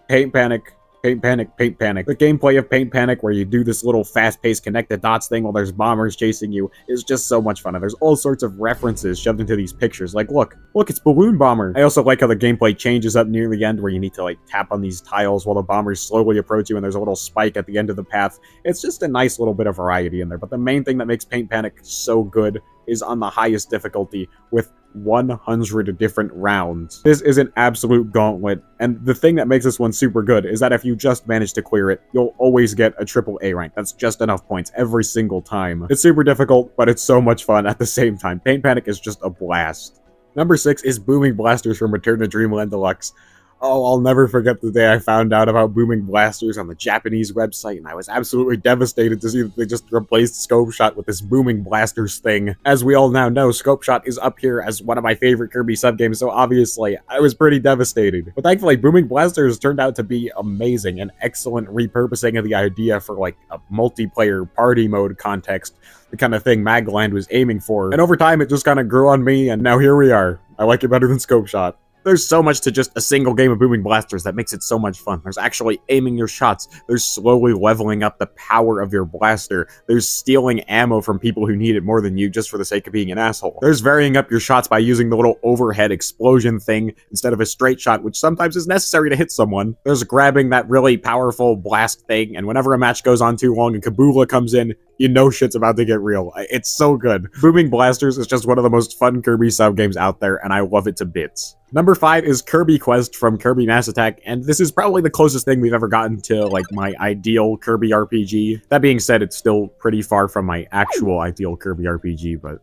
Paint Panic. Paint Panic, Paint Panic. The gameplay of Paint Panic, where you do this little fast-paced connected dots thing while there's bombers chasing you, is just so much fun. And there's all sorts of references shoved into these pictures. Like, look, it's Balloon Bomber. I also like how the gameplay changes up near the end, where you need to, like, tap on these tiles while the bombers slowly approach you, and there's a little spike at the end of the path. It's just a nice little bit of variety in there. But the main thing that makes Paint Panic so good is on the highest difficulty, with 100 different rounds. This is an absolute gauntlet, and the thing that makes this one super good is that if you just manage to clear it, you'll always get a AAA rank. That's just enough points every single time. It's super difficult, but it's so much fun at the same time. Paint Panic is just a blast. Number 6 is Booming Blasters from Return to Dreamland Deluxe. Oh, I'll never forget the day I found out about Booming Blasters on the Japanese website, and I was absolutely devastated to see that they just replaced Scope Shot with this Booming Blasters thing. As we all now know, Scope Shot is up here as one of my favorite Kirby sub-games, so obviously, I was pretty devastated. But thankfully, Booming Blasters turned out to be amazing, an excellent repurposing of the idea for, like, a multiplayer party mode context, the kind of thing Magland was aiming for. And over time, it just kind of grew on me, and now here we are. I like it better than Scope Shot. There's so much to just a single game of Booming Blasters that makes it so much fun. There's actually aiming your shots. There's slowly leveling up the power of your blaster. There's stealing ammo from people who need it more than you just for the sake of being an asshole. There's varying up your shots by using the little overhead explosion thing instead of a straight shot, which sometimes is necessary to hit someone. There's grabbing that really powerful blast thing, and whenever a match goes on too long and Kabula comes in, you know shit's about to get real. It's so good. Booming Blasters is just one of the most fun Kirby sub-games out there, and I love it to bits. Number 5 is Kirby Quest from Kirby Mass Attack, and this is probably the closest thing we've ever gotten to, like, my ideal Kirby RPG. That being said, it's still pretty far from my actual ideal Kirby RPG, but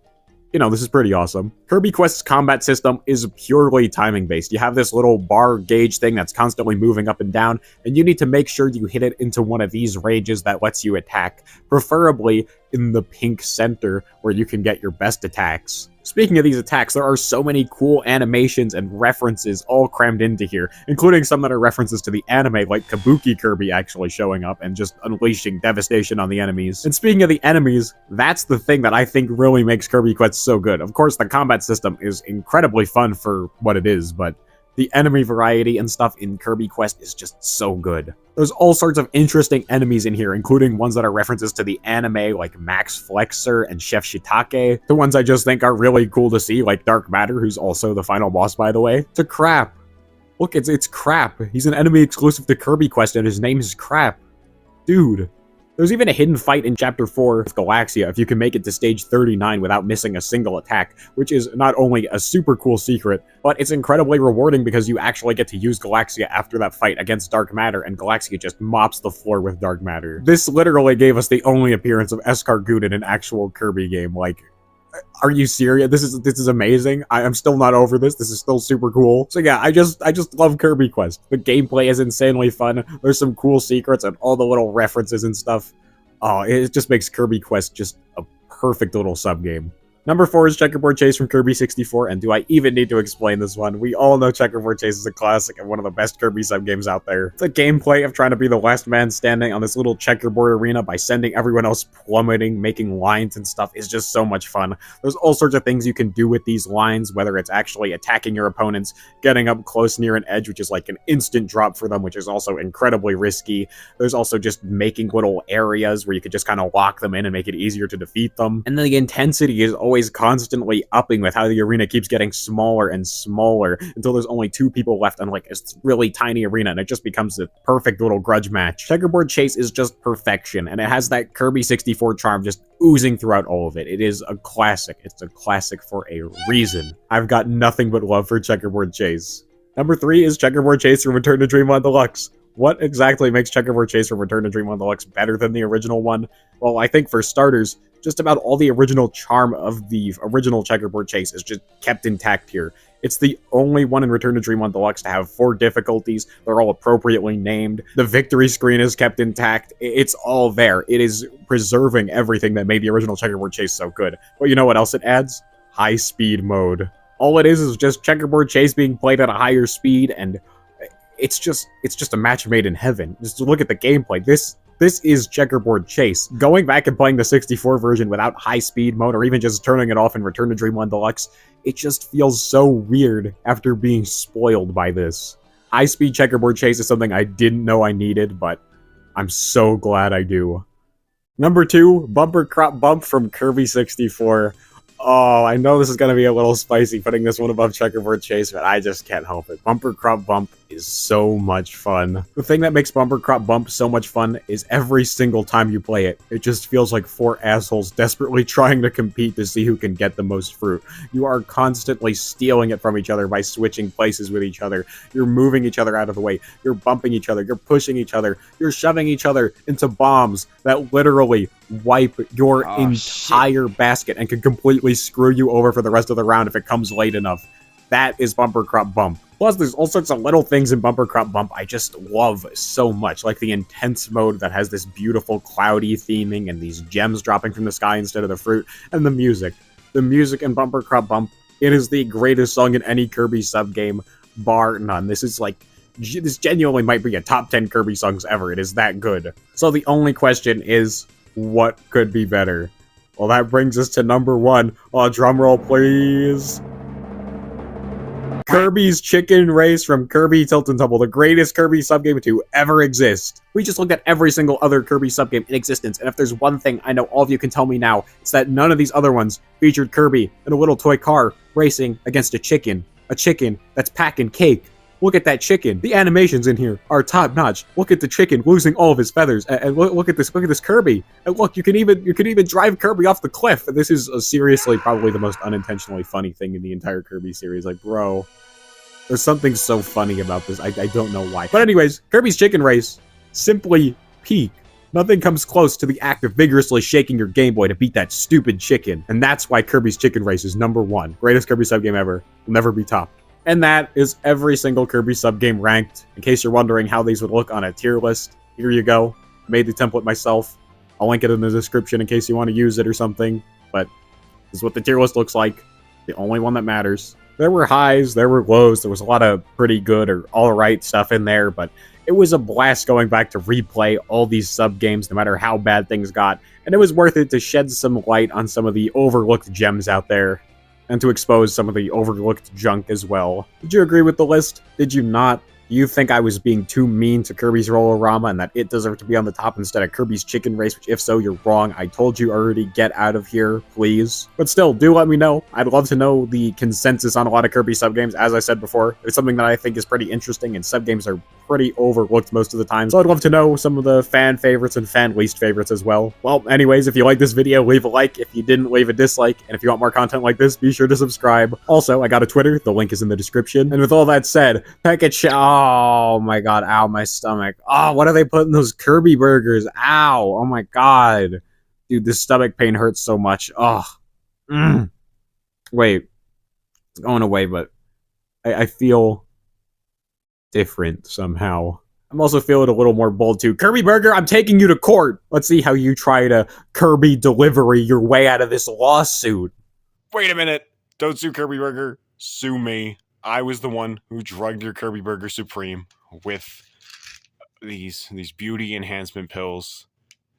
You know, this is pretty awesome. Kirby Quest's combat system is purely timing based. You have this little bar gauge thing that's constantly moving up and down, and you need to make sure you hit it into one of these ranges that lets you attack, preferably in the pink center where you can get your best attacks. Speaking of these attacks, there are so many cool animations and references all crammed into here, including some that are references to the anime, like Kabuki Kirby actually showing up and just unleashing devastation on the enemies. And speaking of the enemies, that's the thing that I think really makes Kirby Quest so good. Of course, the combat system is incredibly fun for what it is, but the enemy variety and stuff in Kirby Quest is just so good. There's all sorts of interesting enemies in here, including ones that are references to the anime, like Max Flexor and Chef Shiitake. The ones I just think are really cool to see, like Dark Matter, who's also the final boss, by the way. To Crap. Look, it's Crap. He's an enemy exclusive to Kirby Quest, and his name is Crap. Dude. There's even a hidden fight in Chapter 4 with Galaxia if you can make it to stage 39 without missing a single attack, which is not only a super cool secret, but it's incredibly rewarding because you actually get to use Galaxia after that fight against Dark Matter, and Galaxia just mops the floor with Dark Matter. This literally gave us the only appearance of Escargot in an actual Kirby game. Like, are you serious? This is amazing. I'm still not over this. This is still super cool. So yeah, I just love Kirby Quest. The gameplay is insanely fun. There's some cool secrets and all the little references and stuff. Oh, it just makes Kirby Quest just a perfect little sub-game. Number 4 is Checkerboard Chase from Kirby 64, and do I even need to explain this one? We all know Checkerboard Chase is a classic and one of the best Kirby sub-games out there. The gameplay of trying to be the last man standing on this little checkerboard arena by sending everyone else plummeting, making lines and stuff is just so much fun. There's all sorts of things you can do with these lines, whether it's actually attacking your opponents, getting up close near an edge, which is like an instant drop for them, which is also incredibly risky. There's also just making little areas where you could just kind of lock them in and make it easier to defeat them. And then the intensity is always constantly upping with how the arena keeps getting smaller and smaller until there's only 2 people left on like a really tiny arena, and it just becomes a perfect little grudge match. Checkerboard Chase is just perfection, and it has that Kirby 64 charm just oozing throughout all of it. It is a classic. It's a classic for a reason. I've got nothing but love for Checkerboard Chase. Number 3 is Checkerboard Chase from Return to Dreamland Deluxe. What exactly makes Checkerboard Chase from Return to Dreamland Deluxe better than the original one? Well, I think for starters, just about all the original charm of the original Checkerboard Chase is just kept intact here. It's the only one in Return to Dreamland Deluxe to have 4 difficulties. They're all appropriately named. The victory screen is kept intact. It's all there. It is preserving everything that made the original Checkerboard Chase so good. But you know what else it adds? High speed mode. All it is just Checkerboard Chase being played at a higher speed, and it's just a match made in heaven. Just look at the gameplay. This is Checkerboard Chase. Going back and playing the 64 version without high speed mode, or even just turning it off in Return to Dreamland Deluxe, it just feels so weird after being spoiled by this. High speed Checkerboard Chase is something I didn't know I needed, but I'm so glad I do. Number 2, Bumper Crop Bump from Kirby 64. Oh, I know this is going to be a little spicy putting this one above Checkerboard Chase, but I just can't help it. Bumper Crop Bump is so much fun. The thing that makes Bumper Crop Bump so much fun is every single time you play it, it just feels like 4 assholes desperately trying to compete to see who can get the most fruit. You are constantly stealing it from each other by switching places with each other. You're moving each other out of the way. You're bumping each other. You're pushing each other. You're shoving each other into bombs that literally wipe your entire basket and can completely screw you over for the rest of the round if it comes late enough. That is Bumper Crop Bump. Plus, there's all sorts of little things in Bumper Crop Bump I just love so much, like the intense mode that has this beautiful cloudy theming and these gems dropping from the sky instead of the fruit, and the music. The music in Bumper Crop Bump, it is the greatest song in any Kirby sub-game, bar none. This genuinely might be a top 10 Kirby songs ever. It is that good. So the only question is, what could be better? Well, that brings us to number 1. Drum roll, please. Kirby's Chicken Race from Kirby Tilt and Tumble, the greatest Kirby subgame to ever exist. We just looked at every single other Kirby subgame in existence, and if there's one thing I know all of you can tell me now, it's that none of these other ones featured Kirby in a little toy car racing against a chicken that's packing cake. Look at that chicken. The animations in here are top notch. Look at the chicken losing all of his feathers, and look at this Kirby. And look, you can even drive Kirby off the cliff. This is seriously probably the most unintentionally funny thing in the entire Kirby series. Like, bro, there's something so funny about this. I don't know why. But anyways, Kirby's Chicken Race, simply peak. Nothing comes close to the act of vigorously shaking your Game Boy to beat that stupid chicken. And that's why Kirby's Chicken Race is #1. Greatest Kirby sub-game ever. Will never be topped. And that is every single Kirby sub-game ranked. In case you're wondering how these would look on a tier list, here you go. Made the template myself. I'll link it in the description in case you want to use it or something. But this is what the tier list looks like. The only one that matters. There were highs, there were lows, there was a lot of pretty good or alright stuff in there, but it was a blast going back to replay all these sub-games no matter how bad things got, and it was worth it to shed some light on some of the overlooked gems out there, and to expose some of the overlooked junk as well. Did you agree with the list? Did you not? Do you think I was being too mean to Kirby's Roll-O-Rama and that it deserved to be on the top instead of Kirby's Chicken Race, which if so, you're wrong. I told you already, get out of here, please. But still, do let me know. I'd love to know the consensus on a lot of Kirby sub-games. As I said before, it's something that I think is pretty interesting, and sub-games are pretty overlooked most of the time. So I'd love to know some of the fan favorites and fan least favorites as well. Well, anyways, if you like this video, leave a like. If you didn't, leave a dislike. And if you want more content like this, be sure to subscribe. Also, I got a Twitter. The link is in the description. And with all that said, Pekachow. Oh my god, ow, my stomach. Oh, what are they putting those Kirby burgers? Ow, oh my god. Dude, this stomach pain hurts so much. Oh. Wait. It's going away, but I feel different somehow. I'm also feeling a little more bold too. Kirby Burger, I'm taking you to court. Let's see how you try to Kirby delivery your way out of this lawsuit. Wait a minute. Don't sue Kirby Burger. Sue me. I was the one who drugged your Kirby Burger Supreme with these beauty enhancement pills.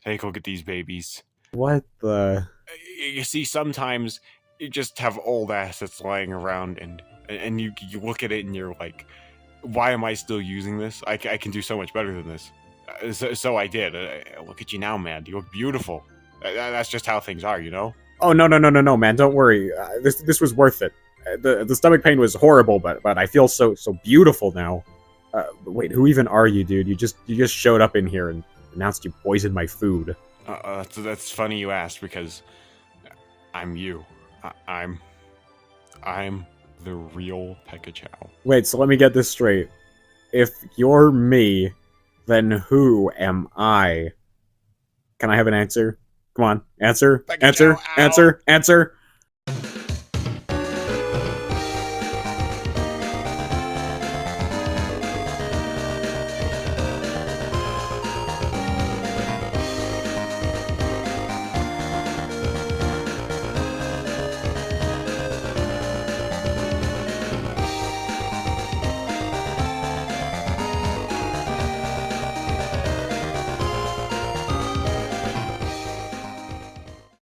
Take a look at these babies. What the? You see, sometimes you just have old assets lying around, and you look at it and you're like, why am I still using this? I can do so much better than this. So I did. Look at you now, man. You look beautiful. That's just how things are, you know? Oh, no, man. Don't worry. This was worth it. The stomach pain was horrible, but I feel so beautiful now. Wait, who even are you, dude? You just showed up in here and announced you poisoned my food. That's funny you asked, because I'm you. I'm the real Pekachow. Wait, so let me get this straight. If you're me, then who am I? Can I have an answer? Come on, answer, Pekachow, answer.